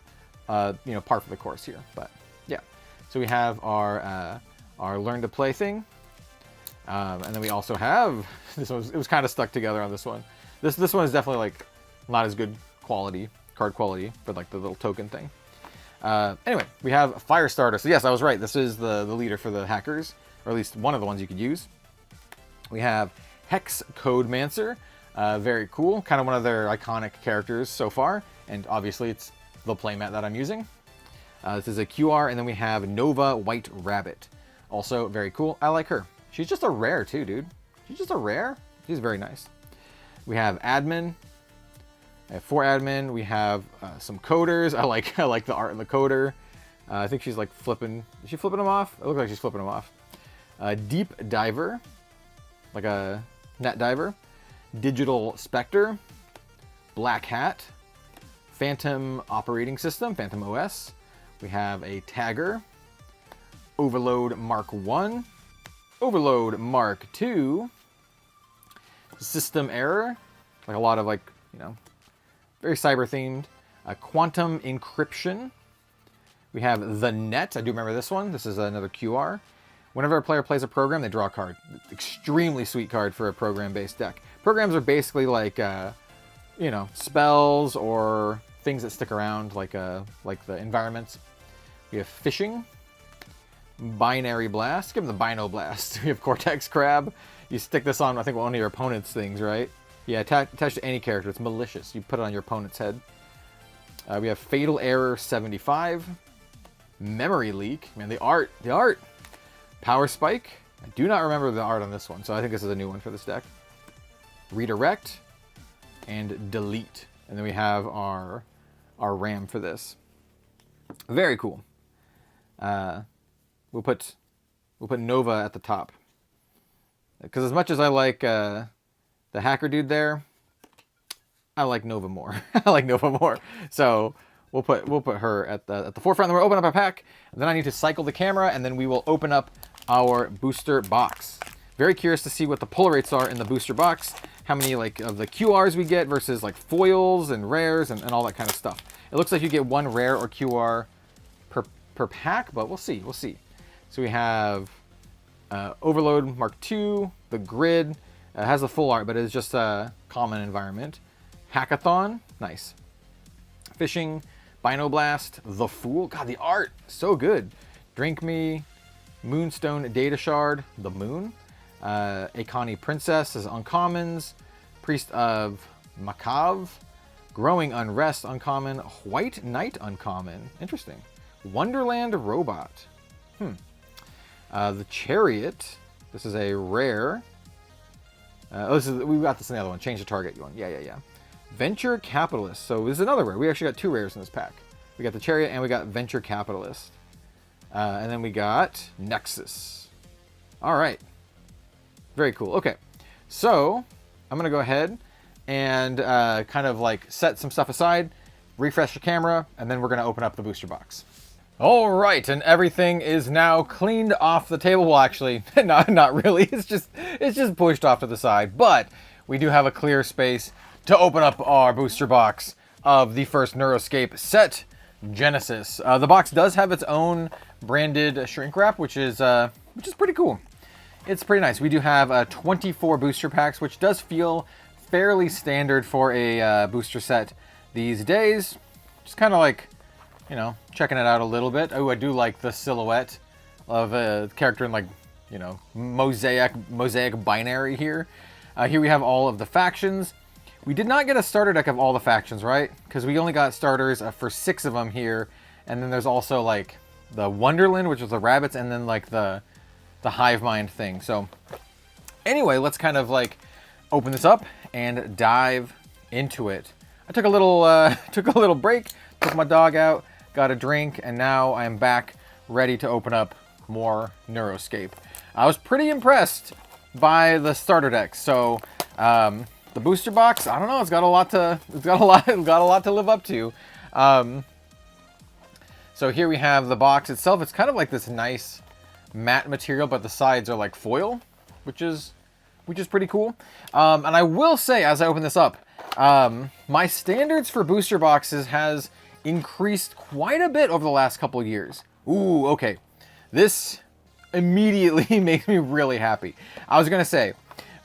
you know, par for the course here. But yeah, so we have our learn to play thing, and then we also have this one. It was kind of stuck together on this one. This one is definitely like not as good quality, card quality, but like the little token thing. Anyway, we have Firestarter. So yes, I was right. This is the leader for the Hackers, or at least one of the ones you could use. We have Hex Codemancer, very cool, kind of one of their iconic characters so far, and obviously it's the playmat that I'm using. This is a QR, and then we have Nova White Rabbit, also very cool. I like her. She's just a rare too, dude. She's just a rare. She's very nice. We have Admin. For Admin, we have some coders. I like the art in the coder. I think she's like flipping. Is she flipping them off? It looks like she's flipping them off. Deep Diver, like a net diver. Digital Spectre. Black Hat. Phantom Operating System, Phantom OS. We have a Tagger. Overload Mark 1. Overload Mark 2. System Error. Like a lot of like, you know, very cyber themed. Quantum Encryption. We have The Net. I do remember this one. This is another QR. Whenever a player plays a program, they draw a card. Extremely sweet card for a program-based deck. Programs are basically like, you know, spells or things that stick around, like the environments. We have Fishing. Binary Blast. Give them the Bino Blast. We have Cortex Crab. You stick this on, I think, one of your opponent's things, right? Yeah, attached to any character. It's malicious. You put it on your opponent's head. We have Fatal Error 75. Memory Leak. Man, the art. Power Spike. I do not remember the art on this one, so I think this is a new one for this deck. Redirect. And Delete. And then we have our RAM for this. Very cool. We'll put Nova at the top. Because as much as I like the hacker dude there, I like Nova more. I like Nova more. So we'll put her at the forefront. Then we'll open up our pack. And then I need to cycle the camera, and then we will open up our booster box. Very curious to see what the pull rates are in the booster box. How many like of the QRs we get versus like foils and rares and all that kind of stuff. It looks like you get one rare or QR per pack, but we'll see. We'll see. So we have Overload Mark II, the Grid. Has the full art, but it's just a common environment. Hackathon, nice. Fishing, Bino Blast, The Fool. God, the art, so good. Drink Me, Moonstone Data Shard, The Moon. Akani Princess is uncommons. Priest of Makav. Growing Unrest, uncommon. White Knight, uncommon. Interesting. Wonderland Robot. The Chariot. This is a rare. We got this in the other one. Change the target one. Yeah. Venture Capitalist. So this is another rare. We actually got 2 rares in this pack. We got the Chariot and we got Venture Capitalist. And then we got Nexus. All right. Very cool. Okay. So I'm going to go ahead and kind of like set some stuff aside, refresh the camera, and then we're going to open up the booster box. All right, and everything is now cleaned off the table. Well, actually, not really. It's just pushed off to the side. But we do have a clear space to open up our booster box of the first Neuroscape set, Genesis. The box does have its own branded shrink wrap, which is pretty cool. It's pretty nice. We do have 24 booster packs, which does feel fairly standard for a booster set these days. Just kind of like, you know, checking it out a little bit. Oh, I do like the silhouette of a character in, like, you know, mosaic binary here. Here we have all of the factions. We did not get a starter deck of all the factions, right? Because we only got starters for 6 of them here. And then there's also, like, the Wonderland, which is the rabbits, and then, like, the hive mind thing. So anyway, let's kind of, like, open this up and dive into it. I took a little break, took my dog out, got a drink, and now I'm back ready to open up more Neuroscape. I was pretty impressed by the starter deck. So the booster box, I don't know, it's got a lot to live up to. So here we have the box itself. It's kind of like this nice matte material, but the sides are like foil, which is pretty cool. And I will say, as I open this up, my standards for booster boxes has increased quite a bit over the last couple of years. Ooh, okay. This immediately makes me really happy. I was gonna say,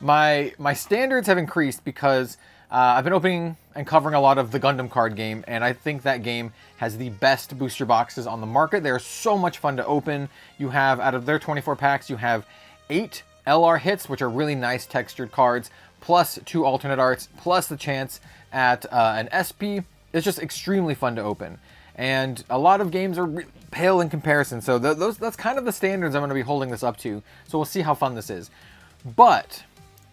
my standards have increased because I've been opening and covering a lot of the Gundam card game, and I think that game has the best booster boxes on the market. They're so much fun to open. You have, out of their 24 packs, you have 8 LR hits, which are really nice textured cards, plus 2 alternate arts, plus the chance at an SP. It's just extremely fun to open. And a lot of games are pale in comparison, so that's kind of the standards I'm going to be holding this up to. So we'll see how fun this is. But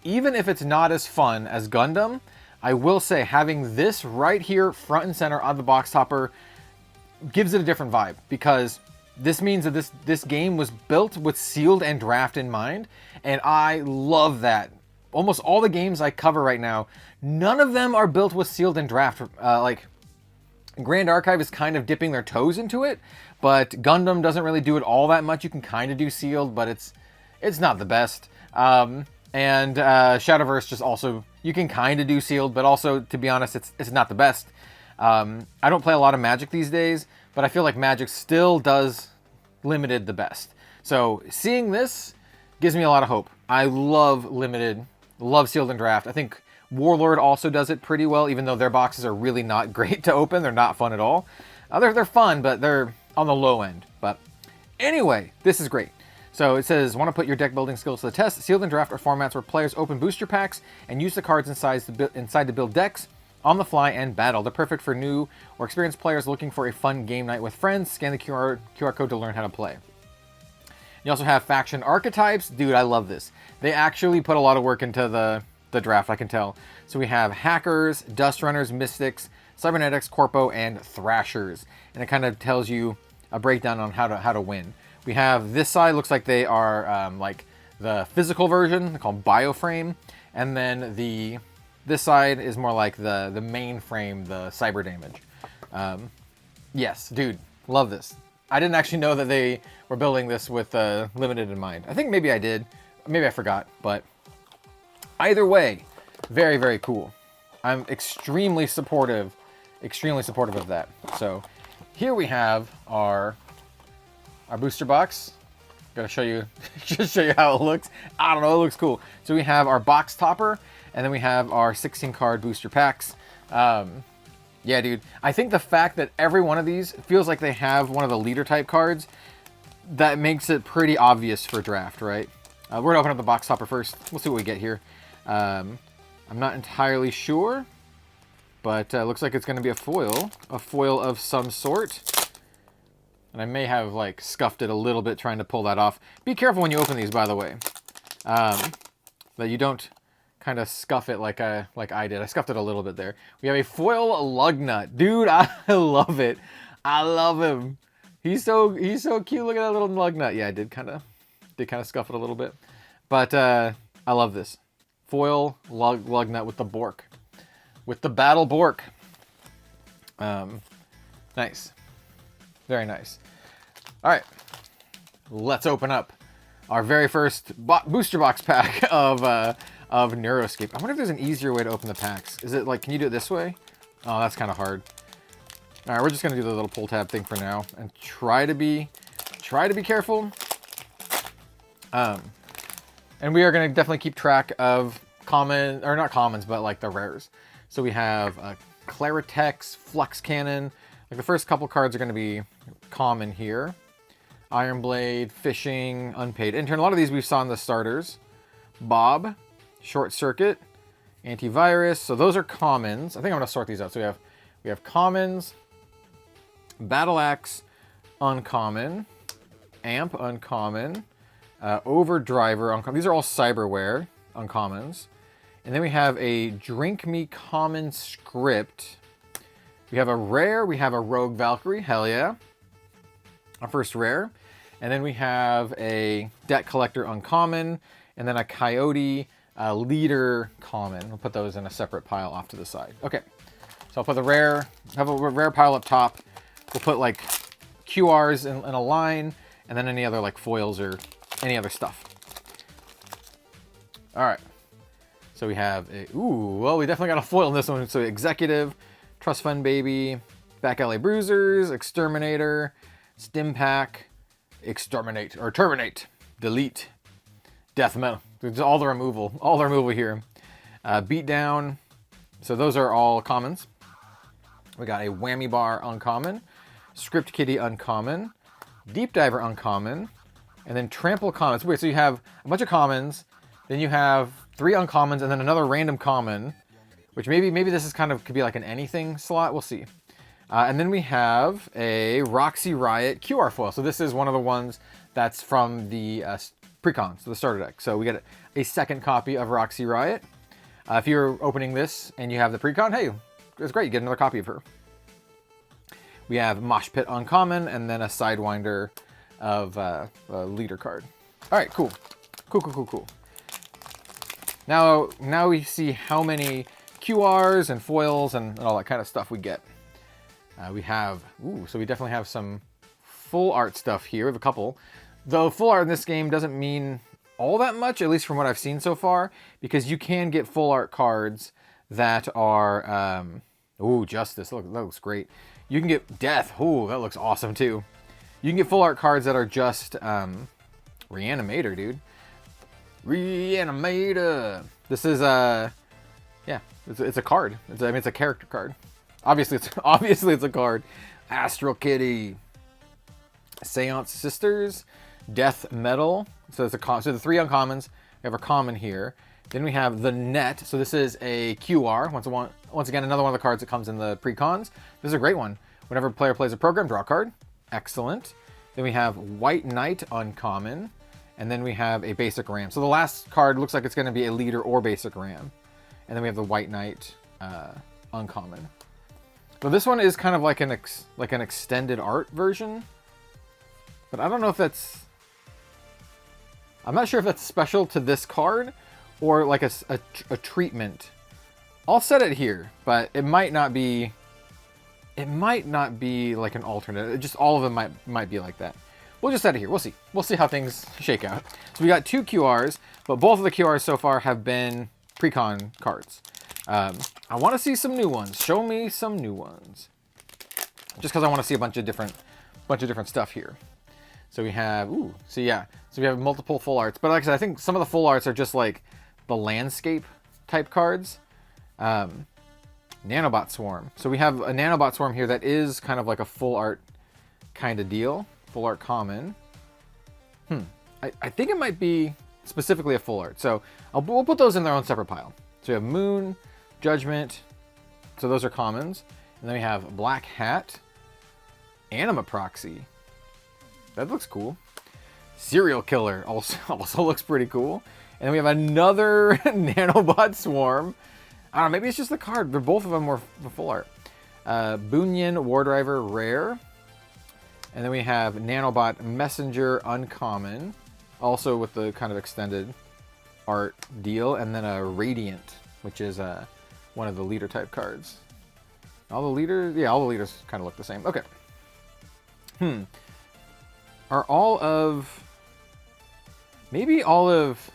even if it's not as fun as Gundam, I will say having this right here front and center on the box topper gives it a different vibe, because this means that this game was built with sealed and draft in mind, and I love that. Almost all the games I cover right now, none of them are built with sealed and draft. Like, Grand Archive is kind of dipping their toes into it, but Gundam doesn't really do it all that much. You can kind of do sealed, but it's not the best. And Shadowverse just also, you can kind of do sealed, but also, to be honest, it's not the best. I don't play a lot of Magic these days, but I feel like Magic still does limited the best. So seeing this gives me a lot of hope. I love limited, love sealed and draft. I think Warlord also does it pretty well, even though their boxes are really not great to open. They're not fun at all. They're fun, but they're on the low end. But anyway, this is great. So it says, want to put your deck building skills to the test? Sealed and draft are formats where players open booster packs and use the cards inside to build decks on the fly and battle. They're perfect for new or experienced players looking for a fun game night with friends. Scan the QR code to learn how to play. You also have faction archetypes. Dude, I love this. They actually put a lot of work into the draft, I can tell. So we have Hackers, Dustrunners, Mystics, Cybernetics, Corpo, and Thrashers. And it kind of tells you a breakdown on how to win. We have this side, looks like they are like the physical version, they're called Bioframe. And then this side is more like the main frame, the cyber damage. Yes, dude, love this. I didn't actually know that they were building this with limited in mind. I think maybe I did, maybe I forgot, but either way, very, very cool. I'm extremely supportive of that. So here we have our booster box. Gotta show you, just show you how it looks. I don't know, it looks cool. So we have our box topper, and then we have our 16 card booster packs. Yeah, dude, I think the fact that every one of these feels like they have one of the leader type cards, that makes it pretty obvious for draft, right? We're gonna open up the box topper first. We'll see what we get here. I'm not entirely sure, but looks like it's gonna be a foil of some sort. And I may have like scuffed it a little bit trying to pull that off. Be careful when you open these, by the way, that you don't kind of scuff it like I did. I scuffed it a little bit there. We have a foil Lugnut. Dude, I love it. I love him. He's so cute. Look at that little Lugnut. Yeah, I did kind of scuff it a little bit, but I love this foil Lugnut with the Bork, with the battle Bork. Nice, very nice. All right, let's open up our very first booster box pack of of Neuroscape. I wonder if there's an easier way to open the packs. Is it like, can you do it this way? Oh, that's kind of hard. All right, we're just gonna do the little pull tab thing for now and try to be careful. And we are gonna definitely keep track of common, or not commons, but like the rares. So we have Claratex, Flux Cannon. Like the first couple cards are gonna be common here. Iron Blade, Fishing, Unpaid Intern. A lot of these we saw in the starters. Bob, Short Circuit, Antivirus. So those are commons. I think I'm gonna sort these out. So we have commons, Battle Axe, uncommon, Amp, uncommon, Overdriver, uncommon. These are all cyberware, uncommons. And then we have a Drink Me common script. We have a rare, we have a Rogue Valkyrie, hell yeah. Our first rare. And then we have a Debt Collector uncommon, and then a Coyote Leader common. We'll put those in a separate pile off to the side. Okay, so I'll put the rare, have a rare pile up top. We'll put like QRs in a line, and then any other like foils or any other stuff. All right, so we have a, ooh, well, we definitely got a foil in this one. So Executive, Trust Fund Baby, Back Alley Bruisers, Exterminator, Stim Pack, Exterminate, or Terminate, Delete, Death Metal. There's all the removal here. Beatdown, so those are all commons. We got a Whammy Bar uncommon, Script Kitty uncommon, Deep Diver uncommon, and then Trample commons. Wait, so you have a bunch of commons, then you have 3 uncommons, and then another random common, which maybe this is kind of could be like an anything slot. We'll see. And then we have a Roxy Riot QR foil. So this is one of the ones that's from the precons, so the starter deck. So we get a second copy of Roxy Riot. If you're opening this and you have the precon, hey, it's great. You get another copy of her. We have Mosh Pit uncommon, and then a Sidewinder of a leader card. All right, cool. Cool. Now we see how many QRs and foils and all that kind of stuff we get. We have, so we definitely have some full art stuff here. We have a couple. Though full art in this game doesn't mean all that much, at least from what I've seen so far, because you can get full art cards that are, Justice, look, that looks great. You can get Death, that looks awesome too. You can get full art cards that are just, Reanimator, dude. Reanimator. This is, it's a card. It's a character card. Obviously it's a card. Astral Kitty, Seance Sisters, Death Metal. So it's so the 3 uncommons. We have a common here. Then we have the Net. So this is a QR. Once again, another one of the cards that comes in the precons. This is a great one. Whenever a player plays a program, draw a card. Excellent. Then we have White Knight uncommon, and then we have a basic ram. So the last card looks like it's going to be a leader or basic ram, and then we have the White Knight uncommon. So this one is kind of like an extended art version, but I don't know if that's. I'm not sure if that's special to this card or like a treatment. I'll set it here, but it might not be. It might not be like an alternate. It just all of them might be like that. We'll just set it here. We'll see. We'll see how things shake out. So we got 2 QRs, but both of the QRs so far have been precon cards. I want to see some new ones. Show me some new ones. Just because I want to see a bunch of different stuff here. So we have, so we have multiple full arts. But like I said, I think some of the full arts are just like the landscape type cards. Nanobot Swarm. So we have a Nanobot Swarm here that is kind of like a full art kind of deal. Full art common. I think it might be specifically a full art. So we'll put those in their own separate pile. So we have Moon, Judgment. So those are commons. And then we have Black Hat, Anima Proxy. That looks cool. Serial Killer also looks pretty cool. And then we have another Nanobot Swarm. I don't know, maybe it's just the card. But both of them were full art. Bunyan War Driver Rare. And then we have Nanobot Messenger Uncommon. Also with the kind of extended art deal. And then a Radiant, which is one of the leader type cards. All the leaders kind of look the same. Okay. Are maybe all of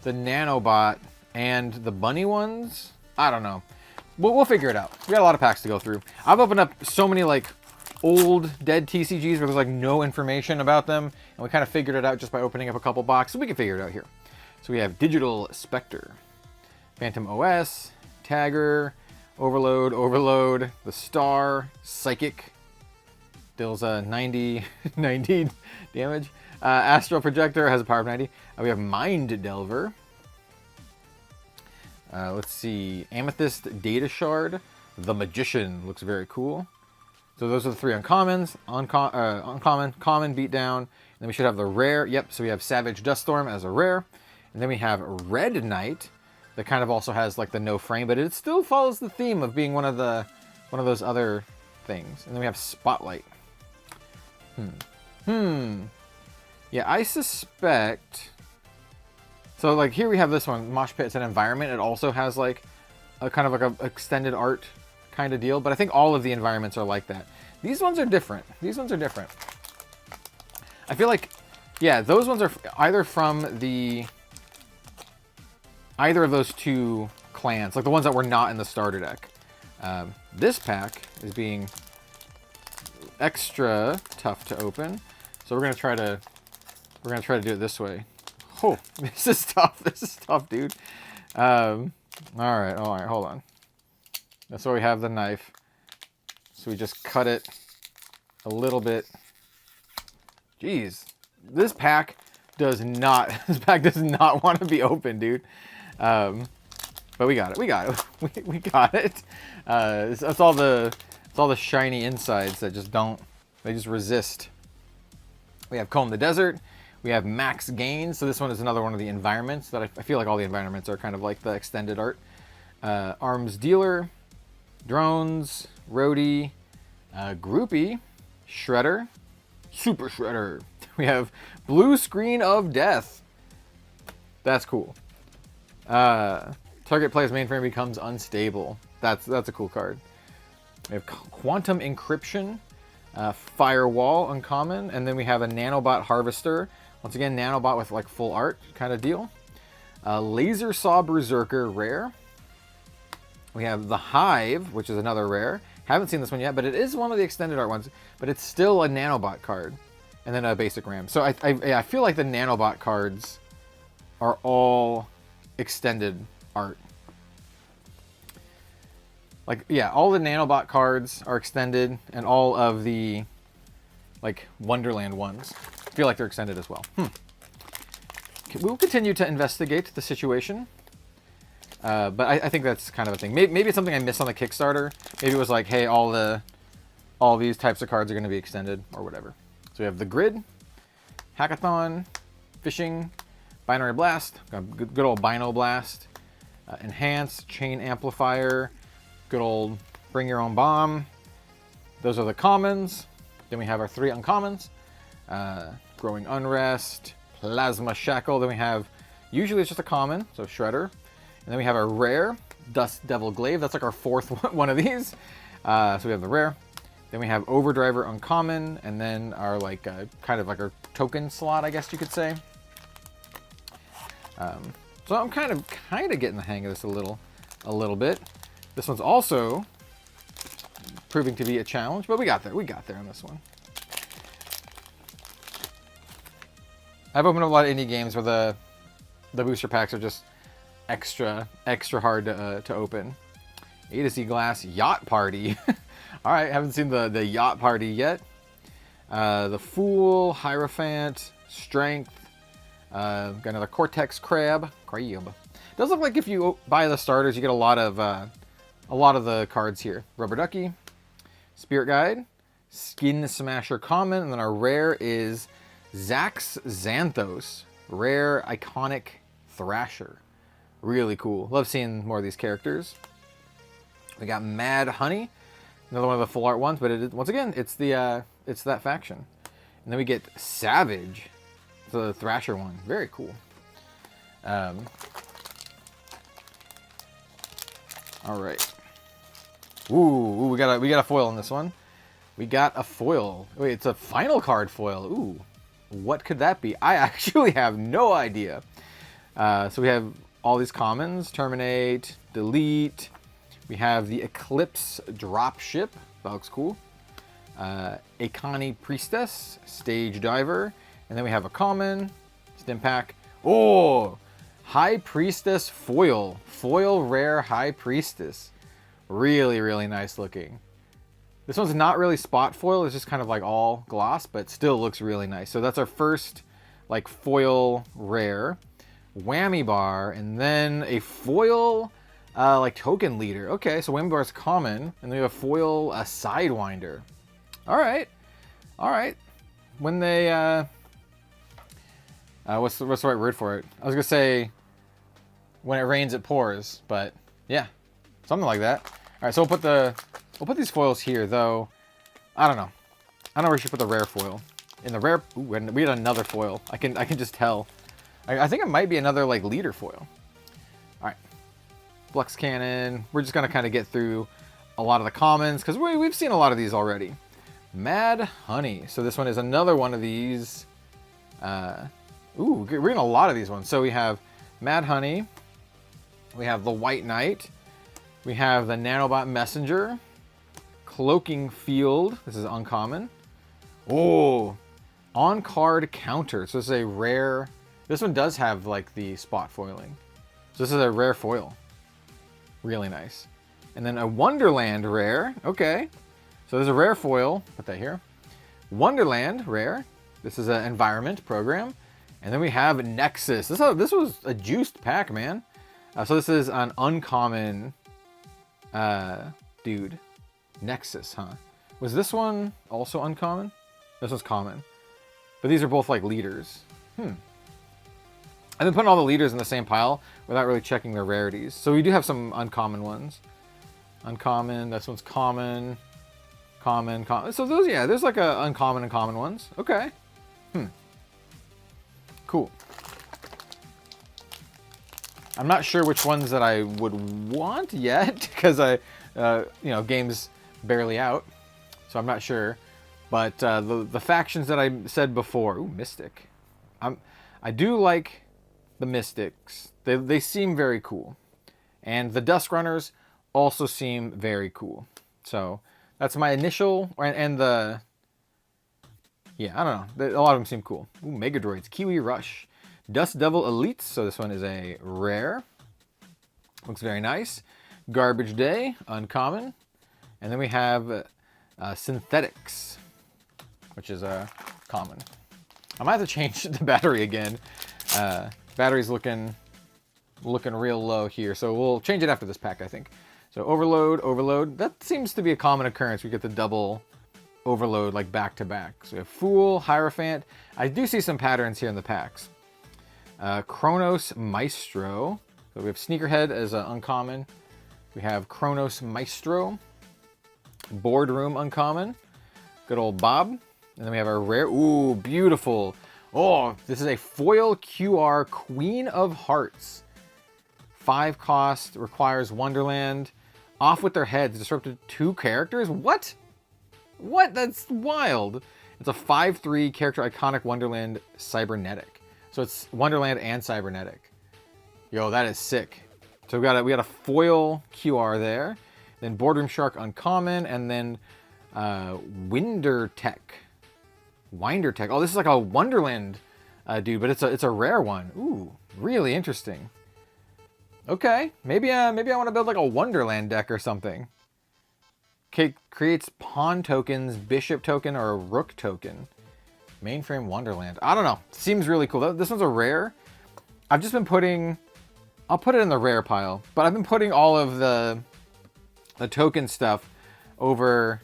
the Nanobot And the bunny ones, I don't know. We'll figure it out. We got a lot of packs to go through. I've opened up so many like old dead TCGs where there's like no information about them, and we kind of figured it out just by opening up a couple boxes. We can figure it out here. So we have Digital Spectre, Phantom OS, Tagger, Overload, the Star, Psychic, deals 90 damage. Astral Projector has a power of 90. We have Mind Delver. Let's see, Amethyst Data Shard, the Magician looks very cool. So those are the three uncommons, uncommon, common, beatdown. And then we should have the rare. Yep, so we have Savage Duststorm as a rare. And then we have Red Knight that kind of also has like the no frame, but it still follows the theme of being one of those other things. And then we have Spotlight. Yeah, I suspect. So like here we have this one, Mosh Pit. It's an environment. It also has like a kind of like a extended art kind of deal, but I think all of the environments are like that. These ones are different. These ones are different. I feel like, yeah, those ones are either from either of those two clans, like the ones that were not in the starter deck. This pack is being extra tough to open, so we're gonna try to do it this way. Oh, this is tough. This is tough, dude. All right, hold on. That's why we have the knife. So we just cut it a little bit. Jeez, this pack does not want to be open, dude. But we got it. We got it. We got it. It's all the shiny insides that just don't. They just resist. We have Comb the Desert. We have Max Gain. So this one is another one of the environments that I feel like all the environments are kind of like the extended art. Arms Dealer, Drones, Roadie, Groupie, Shredder, Super Shredder. We have Blue Screen of Death. That's cool. Target player's mainframe becomes unstable. That's a cool card. We have Quantum Encryption, Firewall, uncommon, and then we have a Nanobot Harvester. Once again, Nanobot with like full art kind of deal. Laser Saw Berserker, rare. We have the Hive, which is another rare. Haven't seen this one yet, but it is one of the extended art ones. But it's still a Nanobot card, and then a basic RAM. So I feel like the Nanobot cards are all extended art. Like, yeah, all the Nanobot cards are extended, and all of the like Wonderland ones feel like they're extended as well. We'll continue to investigate the situation. But I think that's kind of a thing. Maybe it's something I missed on the Kickstarter. Maybe it was like, hey, all these types of cards are going to be extended or whatever. So we have the Grid, Hackathon, Fishing, Binary Blast, good old Bino Blast, Enhance, Chain Amplifier, good old Bring Your Own Bomb. Those are the commons. Then we have our three uncommons, Growing Unrest, Plasma Shackle. Then we have, usually it's just a common, so Shredder. And then we have our rare, Dust Devil Glaive. That's like our fourth one of these. So we have the rare. Then we have Overdriver uncommon, and then our like kind of like our token slot, I guess you could say. So I'm kind of getting the hang of this a little bit. This one's also proving to be a challenge, but we got there. We got there on this one. I've opened up a lot of indie games where the booster packs are just extra hard to open. A to Z Glass Yacht Party. All right, haven't seen the Yacht Party yet. The Fool, Hierophant, Strength. Got another Cortex Crab. Does look like if you buy the starters, you get a lot of the cards here. Rubber Ducky, Spirit Guide, Skin Smasher common, and then our rare is Zax Xanthos, rare iconic Thrasher. Really cool. Love seeing more of these characters. We got Mad Honey, another one of the full art ones, but it is, once again, it's that faction. And then we get Savage, the Thrasher one. Very cool. All right. Ooh, we got a foil on this one. We got a foil. Wait, it's a final card foil. Ooh, what could that be? I actually have no idea. So we have all these commons. Terminate, delete. We have the Eclipse Dropship. That looks cool. Akani Priestess, Stage Diver. And then we have a common, Stim Pack. Oh, High Priestess Foil. Foil Rare High Priestess. Really, really nice looking. This one's not really spot foil. It's just kind of like all gloss, but still looks really nice. So that's our first like foil rare. Whammy Bar, and then a foil like token leader. Okay, so Whammy Bar is common, and then we have a foil Sidewinder. All right. All right. When they, what's the right word for it? I was gonna say, when it rains, it pours, but yeah, something like that. All right, so we'll put these foils here, though. I don't know. I don't know where we should put the rare foil. In the rare, ooh, we had another foil. I can just tell. I think it might be another like leader foil. All right, Flux Cannon. We're just gonna kind of get through a lot of the commons because we've seen a lot of these already. Mad Honey. So this one is another one of these. Ooh, we're getting a lot of these ones. So we have Mad Honey. We have the White Knight. We have the Nanobot Messenger. Cloaking Field. This is uncommon. Oh, on card counter. So this is a rare. This one does have like the spot foiling. So this is a rare foil. Really nice. And then a Wonderland rare. Okay. So there's a rare foil. Put that here. Wonderland rare. This is an environment program. And then we have Nexus. This was a juiced pack, man. So this is an uncommon dude. Nexus, huh? Was this one also uncommon? This one's common. But these are both like leaders. I've been putting all the leaders in the same pile without really checking their rarities. So we do have some uncommon ones. Uncommon, this one's common. Common. So those, yeah, there's like a uncommon and common ones. Okay. Cool. I'm not sure which ones that I would want yet because game's barely out. So I'm not sure. But the factions that I said before, ooh, Mystic. I do like the Mystics. They seem very cool. And the Dusk Runners also seem very cool. So that's my initial, and the, yeah, I don't know. A lot of them seem cool. Ooh, Mega Droids, Kiwi Rush. Dust Devil Elites, so this one is a rare. Looks very nice. Garbage Day, uncommon. And then we have Synthetics, which is a common. I might have to change the battery again. Battery's looking real low here, so we'll change it after this pack, I think. So Overload. That seems to be a common occurrence. We get the double Overload like back to back. So we have Fool, Hierophant. I do see some patterns here in the packs. Kronos Maestro. So we have Sneakerhead as an uncommon. We have Kronos Maestro. Boardroom uncommon. Good old Bob. And then we have our rare. Ooh, beautiful. Oh, this is a foil QR Queen of Hearts. 5 cost, requires Wonderland. Off with their heads, disrupted 2 characters? What? What? That's wild. It's a 5/3 character iconic Wonderland Cybernetic. So it's Wonderland and Cybernetic. Yo, that is sick. So we got a foil QR there. Then Boardroom Shark uncommon, and then Winder Tech. Oh, this is like a Wonderland dude, but it's a rare one. Ooh, really interesting. Okay, maybe I want to build like a Wonderland deck or something. Creates pawn tokens, bishop token, or a rook token. Mainframe Wonderland. I don't know. Seems really cool. This one's a rare. I've just been putting. I'll put it in the rare pile, but I've been putting all of the token stuff over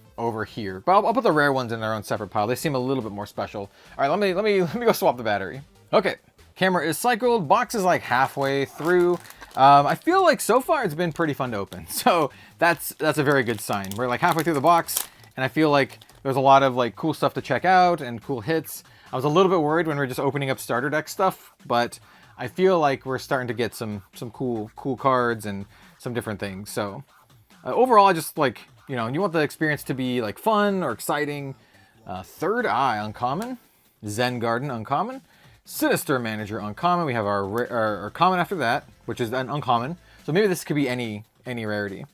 here. But I'll put the rare ones in their own separate pile. They seem a little bit more special. All right, let me go swap the battery. Okay, camera is cycled. Box is like halfway through. I feel like so far it's been pretty fun to open. So that's a very good sign. We're like halfway through the box, and I feel like there's a lot of like cool stuff to check out and cool hits. I was a little bit worried when we were just opening up starter deck stuff, but I feel like we're starting to get some cool cards and some different things. So overall, I just like, you want the experience to be like fun or exciting. Third Eye uncommon. Zen Garden uncommon. Sinister Manager uncommon. We have our common after that, which is an uncommon. So maybe this could be any rarity.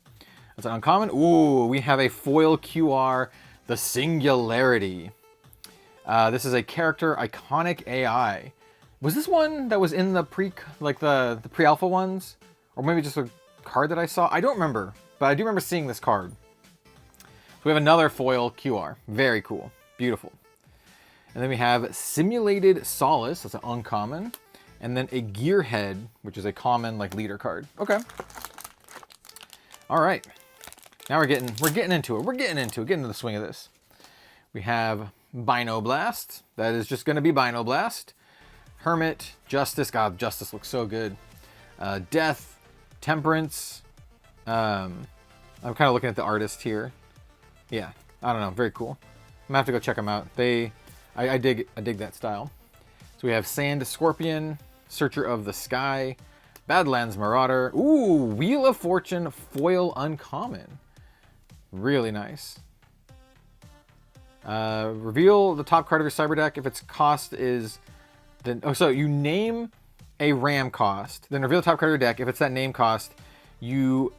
That's an uncommon. Ooh, we have a foil QR, the Singularity. This is a character iconic AI. Was this one that was in the pre-alpha ones? Or maybe just a card that I saw? I don't remember, but I do remember seeing this card. So we have another foil QR. Very cool. Beautiful. And then we have Simulated Solace. That's an uncommon. And then a Gearhead, which is a common leader card. Okay. All right. Now we're getting into it. Getting into the swing of this. We have Binoblast. That is just going to be Binoblast. Hermit, Justice. God, Justice looks so good. Death, Temperance. I'm kind of looking at the artist here. Yeah, I don't know. Very cool. I'm gonna have to go check them out. I dig that style. So we have Sand Scorpion, Searcher of the Sky, Badlands Marauder. Ooh, Wheel of Fortune foil uncommon. Really nice. Reveal the top card of your cyber deck if its cost is so you name a RAM cost, then reveal the top card of your deck. If it's that name cost, you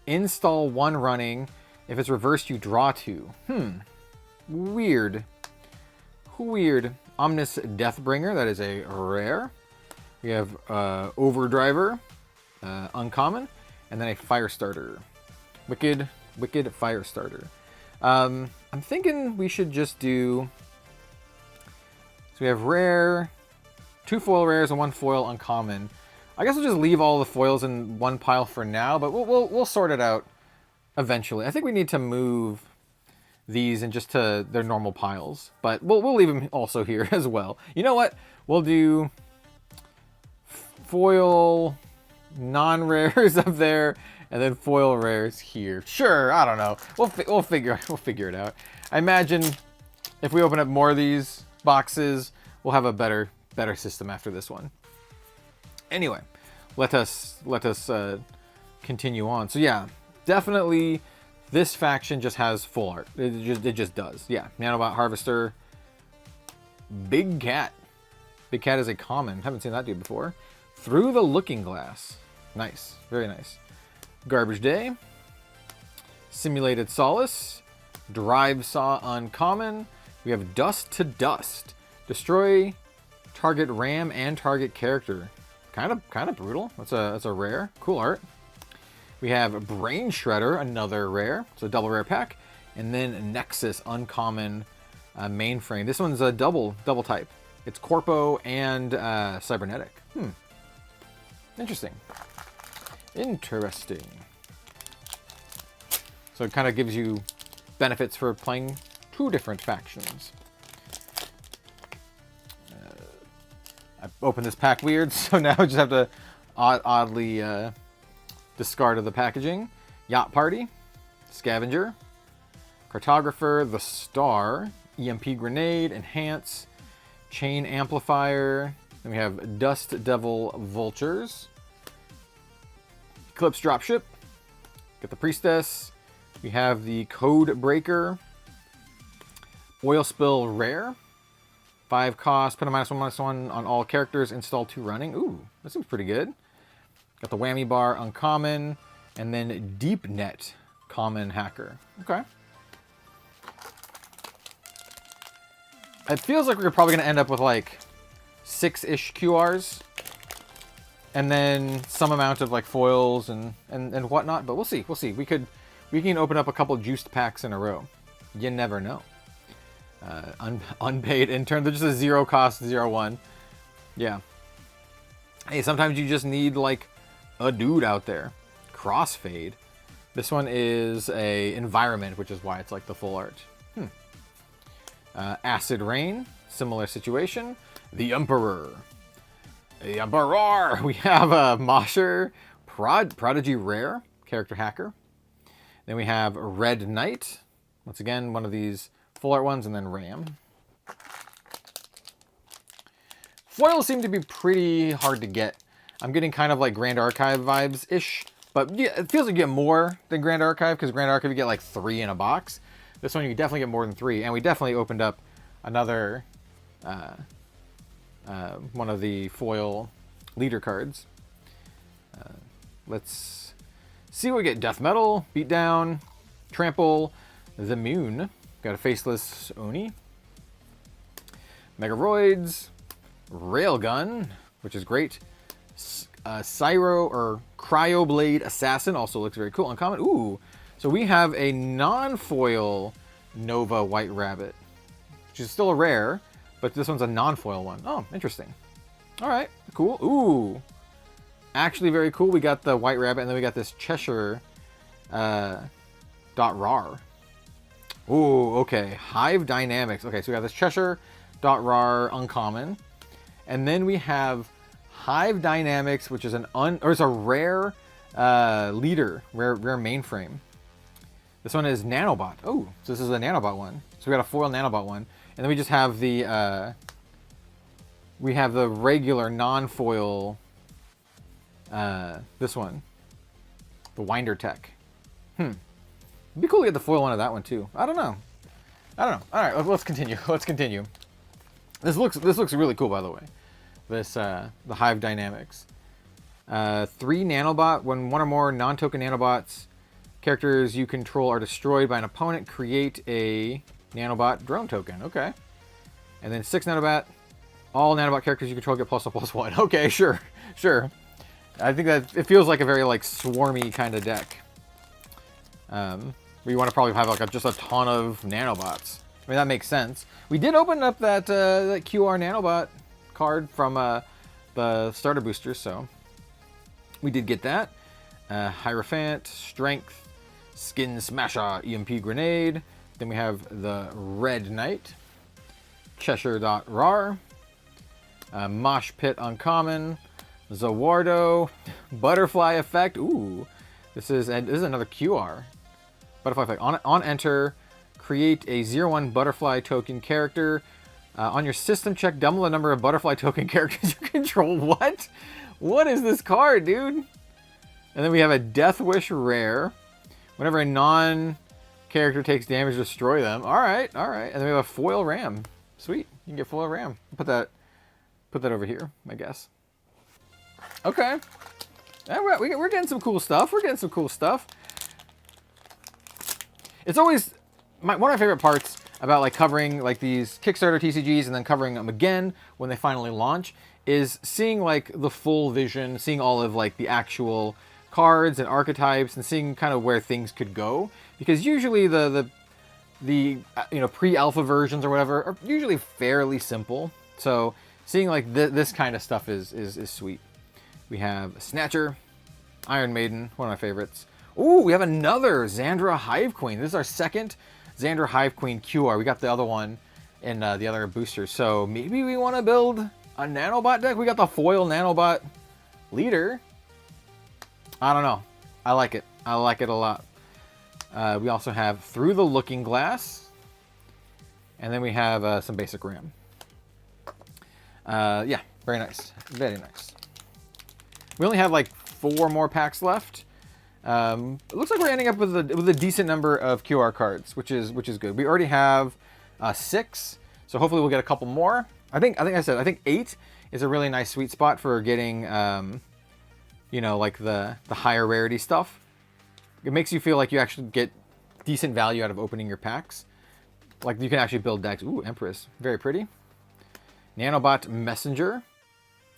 install one running. If it's reversed, you draw two. Weird. Omnis Deathbringer, that is a rare. We have Overdriver, uncommon, and then a Firestarter. Wicked Firestarter. I'm thinking we should just do... So we have rare, 2 foil rares and 1 foil uncommon. I guess we'll just leave all the foils in one pile for now, but we'll sort it out eventually. I think we need to move these just to their normal piles, but we'll leave them also here as well. You know what? We'll do foil non-rares up there, and then foil rares here. Sure, I don't know. We'll figure it out. I imagine if we open up more of these boxes, we'll have a better system after this one. Anyway, let us continue on. So yeah, definitely this faction just has full art. It just does. Yeah, Nanobot Harvester, Big Cat. Big Cat is a common. Haven't seen that dude before. Through the Looking Glass. Nice, very nice. Garbage Day, Simulated Solace, Drive Saw uncommon. We have Dust to Dust. Destroy target RAM and target character. Kind of brutal. That's a rare. Cool art. We have Brain Shredder, another rare. So double rare pack. And then Nexus uncommon mainframe. This one's a double type. It's Corpo and Cybernetic. Interesting. So it kind of gives you benefits for playing 2 different factions. I opened this pack weird, so now I just have to oddly discard of the packaging. Yacht Party, Scavenger, Cartographer, The Star, EMP Grenade, Enhance, Chain Amplifier. Then we have Dust Devil Vultures, Eclipse Dropship, get the Priestess. We have the Code Breaker, Oil Spill Rare, 5 cost, put a -1/-1 on all characters, install 2 running. Ooh, that seems pretty good. Got the Whammy Bar uncommon, and then Deep Net common hacker. Okay. It feels like we're probably gonna end up with like 6-ish QRs, and then some amount of like foils and whatnot. But we'll see. We'll see. We can open up a couple juiced packs in a row. You never know. Unpaid intern. They're just a 0 cost 0/1. Yeah. Hey, sometimes you just need like a dude out there. Crossfade. This one is a environment, which is why it's like the full art. Acid Rain. Similar situation. The Emperor. The Emperor. We have a Mosher Prodigy Rare character hacker. Then we have Red Knight. Once again, one of these full art ones, and then Ram. Foils seem to be pretty hard to get. I'm getting kind of like Grand Archive vibes-ish, but yeah, it feels like you get more than Grand Archive, because Grand Archive you get like 3 in a box. This one you definitely get more than 3, and we definitely opened up another one of the foil leader cards. Let's see what we get. Death Metal, Beatdown, Trample, the Moon. Got a Faceless Oni. Megaroids, Railgun, which is great. Cyro or Cryoblade Assassin also looks very cool. Uncommon. Ooh, so we have a non-foil Nova White Rabbit, which is still a rare, but this one's a non-foil one. Oh, interesting. All right, cool. Ooh, actually very cool. We got the White Rabbit, and then we got this Cheshire dot rar. Ooh, okay. Hive Dynamics. Okay, so we got this Cheshire dot rar uncommon, and then we have Hive Dynamics, which is it's a rare leader, rare mainframe. This one is Nanobot. Oh, so this is a Nanobot one. So we got a foil Nanobot one, and then we just have the regular non-foil. This one, the Winder Tech. It'd be cool to get the foil one of that one too. I don't know. All right, let's continue. Let's continue. This looks really cool, by the way. This the Hive Dynamics. 3 Nanobot. When one or more non-token Nanobots characters you control are destroyed by an opponent, create a Nanobot drone token. Okay. And then 6 Nanobot. All Nanobot characters you control get +1/+1. Okay, sure. I think that it feels like a very like swarmy kind of deck. Where you want to probably have like just a ton of Nanobots. I mean, that makes sense. We did open up that QR Nanobot card from the starter boosters, so we did get that. Hierophant, Strength, Skin Smasher, EMP Grenade. Then we have the Red Knight, Cheshire.rar, Mosh Pit Uncommon, Zawardo, Butterfly Effect. Ooh, this is another QR. Butterfly Effect. On enter, create a 0/1 Butterfly token character. On your system check, double the number of Butterfly token characters you control. What? What is this card, dude? And then we have a Death Wish rare. Whenever a non-character takes damage, destroy them. All right. And then we have a foil Ram. Sweet, you can get foil Ram. Put that over here, I guess. Okay. We're getting some cool stuff. It's always one of my favorite parts about like covering like these Kickstarter TCGs and then covering them again when they finally launch is seeing like the full vision, seeing all of like the actual cards and archetypes and seeing kind of where things could go, because usually the pre-alpha versions or whatever are usually fairly simple. So seeing like this kind of stuff is sweet. We have Snatcher, Iron Maiden, one of my favorites. Ooh, we have another Zandra Hive Queen. This is our second Zandra Hive Queen QR. We got the other one in the other boosters. So maybe we want to build a Nanobot deck. We got the foil Nanobot leader. I don't know. I like it. I like it a lot. We also have Through the Looking Glass. And then we have some basic RAM. Yeah, very nice. Very nice. We only have like 4 more packs left. It looks like we're ending up with a decent number of QR cards, which is good. We already have 6, so hopefully we'll get a couple more. I think 8 is a really nice sweet spot for getting, like the higher rarity stuff. It makes you feel like you actually get decent value out of opening your packs. Like you can actually build decks. Ooh, Empress, very pretty. Nanobot Messenger,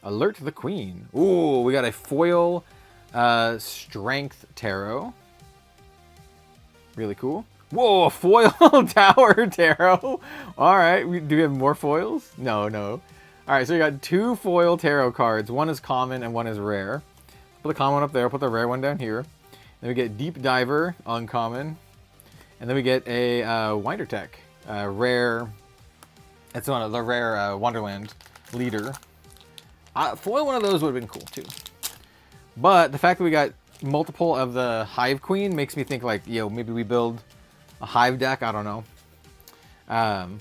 Alert the Queen. Ooh, we got a foil Strength Tarot. Really cool. Whoa, a foil Tower Tarot. All right, do we have more foils? No. All right, so we got 2 foil tarot cards. One is common and one is rare. Put the common one up there. Put the rare one down here. Then we get Deep Diver, uncommon. And then we get a Winder Tech, rare. That's one of the rare Wonderland leader. Foil one of those would have been cool too. But the fact that we got multiple of the Hive Queen makes me think like, maybe we build a Hive deck. I don't know.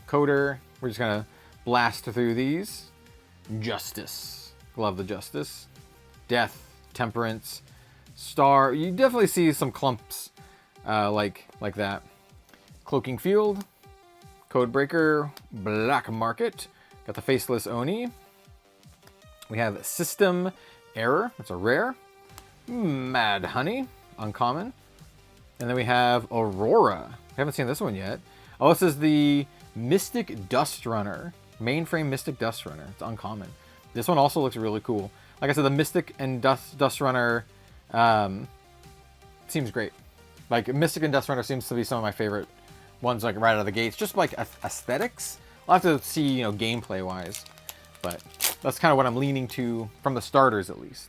Coder, we're just gonna blast through these. Justice, love the Justice. Death, Temperance, Star. You definitely see some clumps like that. Cloaking Field, Codebreaker, Black Market. Got the Faceless Oni. We have System Error. That's a rare. Mad Honey. Uncommon. And then we have Aurora. I haven't seen this one yet. Oh, this is the Mystic Dustrunner. Mainframe Mystic Dustrunner. It's uncommon. This one also looks really cool. Like I said, the Mystic and Dustrunner seems great. Like, Mystic and Dustrunner seems to be some of my favorite ones, like, right out of the gates. Just, like, aesthetics. I'll have to see, you know, gameplay-wise. But that's kind of what I'm leaning to, from the starters, at least.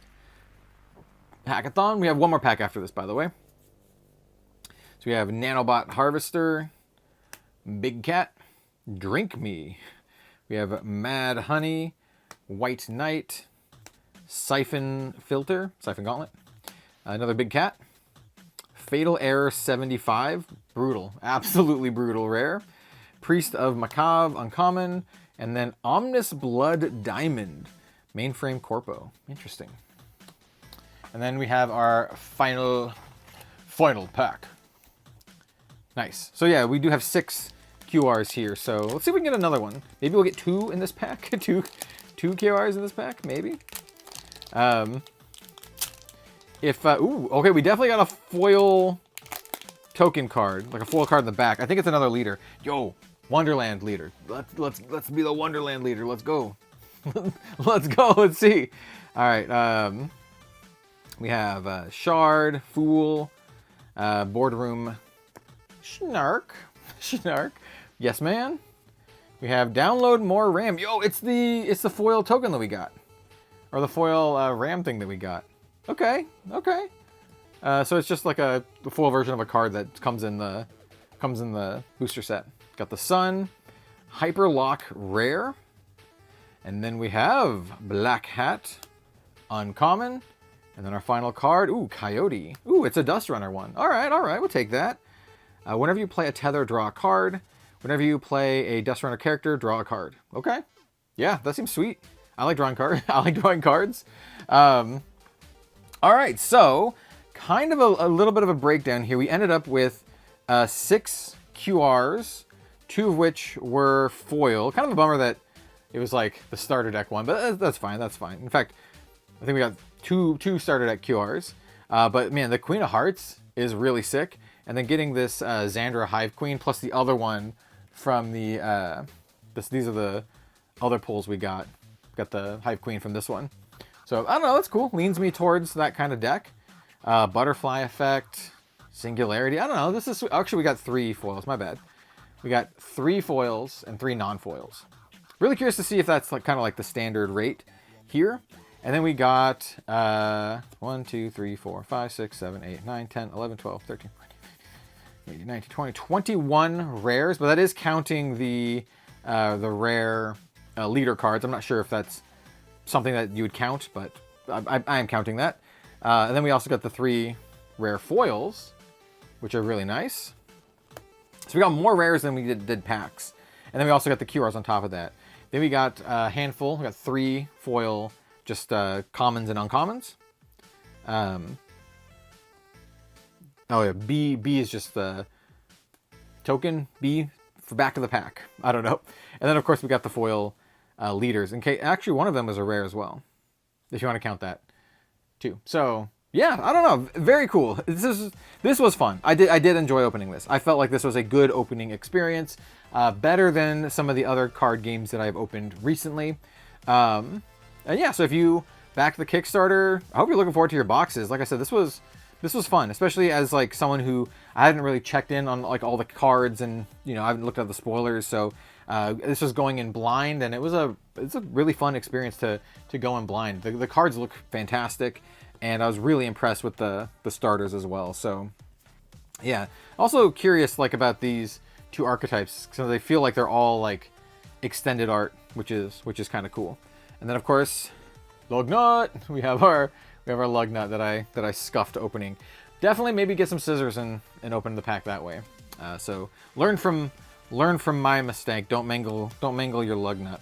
Hackathon. We have one more pack after this, by the way. So we have Nanobot Harvester, Big Cat, Drink Me. We have Mad Honey, White Knight, Siphon Filter, Siphon Gauntlet. Another Big Cat. Fatal Error 75, brutal, absolutely brutal rare. Priest of Macabre, uncommon. And then Omnis Blood Diamond, Mainframe Corpo. Interesting. And then we have our final pack. Nice. So yeah, we do have 6 QRs here. So let's see if we can get another one. Maybe we'll get 2 in this pack. two QRs in this pack, maybe. Ooh, okay, we definitely got a foil token card, like a foil card in the back. I think it's another leader. Yo, Wonderland leader. Let's be the Wonderland leader. Let's go. Let's go. Let's see. All right. We have Shard, Fool, Boardroom, Snark, Yes Man. We have Download More RAM. Yo, it's the foil token that we got, or the foil RAM thing that we got. Okay. So it's just like the full version of a card that comes in the booster set. Got the Sun, Hyperlock Rare, and then we have Black Hat, uncommon, and then our final card. Ooh, Coyote. Ooh, it's a Dustrunner one. All right, we'll take that. Whenever you play a Tether, draw a card. Whenever you play a Dustrunner character, draw a card. Okay, yeah, that seems sweet. I like drawing cards. I like drawing cards. All right, so kind of a little bit of a breakdown here. We ended up with 6 QRs, 2 of which were foil. Kind of a bummer that it was like the starter deck one, but that's fine. That's fine. In fact, I think we got two starter deck QRs. But man, the Queen of Hearts is really sick. And then getting this Xandra Hive Queen plus the other one from the these are the other pulls we got. Got the Hive Queen from this one. So I don't know, that's cool. Leans me towards that kind of deck. Butterfly Effect, Singularity. I don't know. This is actually, we got 3 foils. My bad. We got 3 foils and 3 non-foils. Really curious to see if that's like kind of like the standard rate here. And then we got 1, 2, 3, 4, 5, 6, 7, 8, 9, 10, 11, 12, 13, 14, 18, 19, 20, 21 rares. But that is counting the rare leader cards. I'm not sure if that's something that you would count, but I am counting that. And then we also got the 3 rare foils, which are really nice. So we got more rares than we did packs. And then we also got the QRs on top of that. Then we got a handful. We got 3 foil, just commons and uncommons. Oh yeah, B is just the token. B for back of the pack. I don't know. And then of course we got the foil leaders. Actually, one of them was a rare as well, if you want to count that too. So yeah, I don't know. Very cool. This was fun. I did enjoy opening this. I felt like this was a good opening experience, better than some of the other card games that I've opened recently. And yeah, so if you back the Kickstarter, I hope you're looking forward to your boxes. Like I said, this was fun, especially as like someone who I hadn't really checked in on like all the cards, and I haven't looked at the spoilers. So this was going in blind, and it's a really fun experience to go in blind. The cards look fantastic, and I was really impressed with the starters as well. So yeah, also curious like about these 2 archetypes, so they feel like they're all like extended art, which is kind of cool. And then of course, Lugnut. We have our Lugnut that I scuffed opening. Definitely maybe get some scissors and open the pack that way. So learn from my mistake. Don't mangle your Lugnut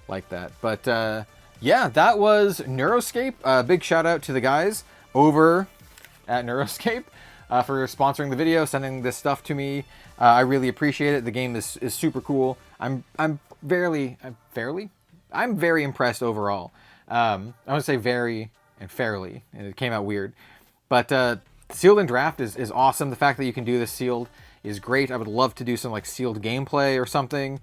like that. But yeah, that was Neuroscape. Big shout out to the guys over at Neuroscape for sponsoring the video, sending this stuff to me. I really appreciate it. The game is super cool. I'm very impressed overall. I want to say very and fairly, and it came out weird. But sealed and draft is awesome. The fact that you can do this sealed is great. I would love to do some like sealed gameplay or something.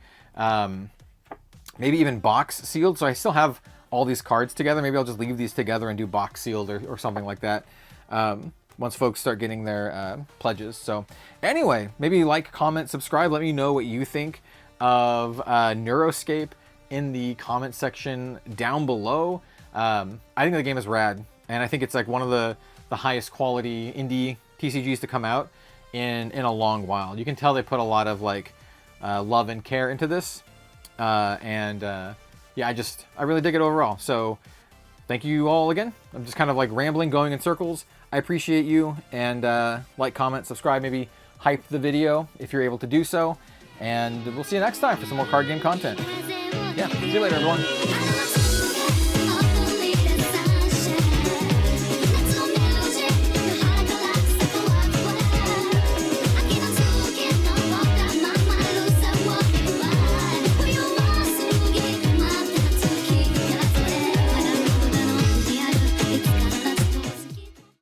Maybe even box sealed. So I still have all these cards together. Maybe I'll just leave these together and do box sealed or something like that. Once folks start getting their pledges. So anyway, maybe like, comment, subscribe. Let me know what you think of Neuroscape in the comment section down below. I think the game is rad, and I think it's like one of the highest quality indie TCGs to come out in a long while. You can tell they put a lot of like love and care into this, yeah, I really dig it overall. So thank you all again. I'm just kind of like rambling, going in circles. I appreciate you, and like, comment, subscribe, maybe hype the video if you're able to do so, and we'll see you next time for some more card game content. Yeah, see you later, everyone.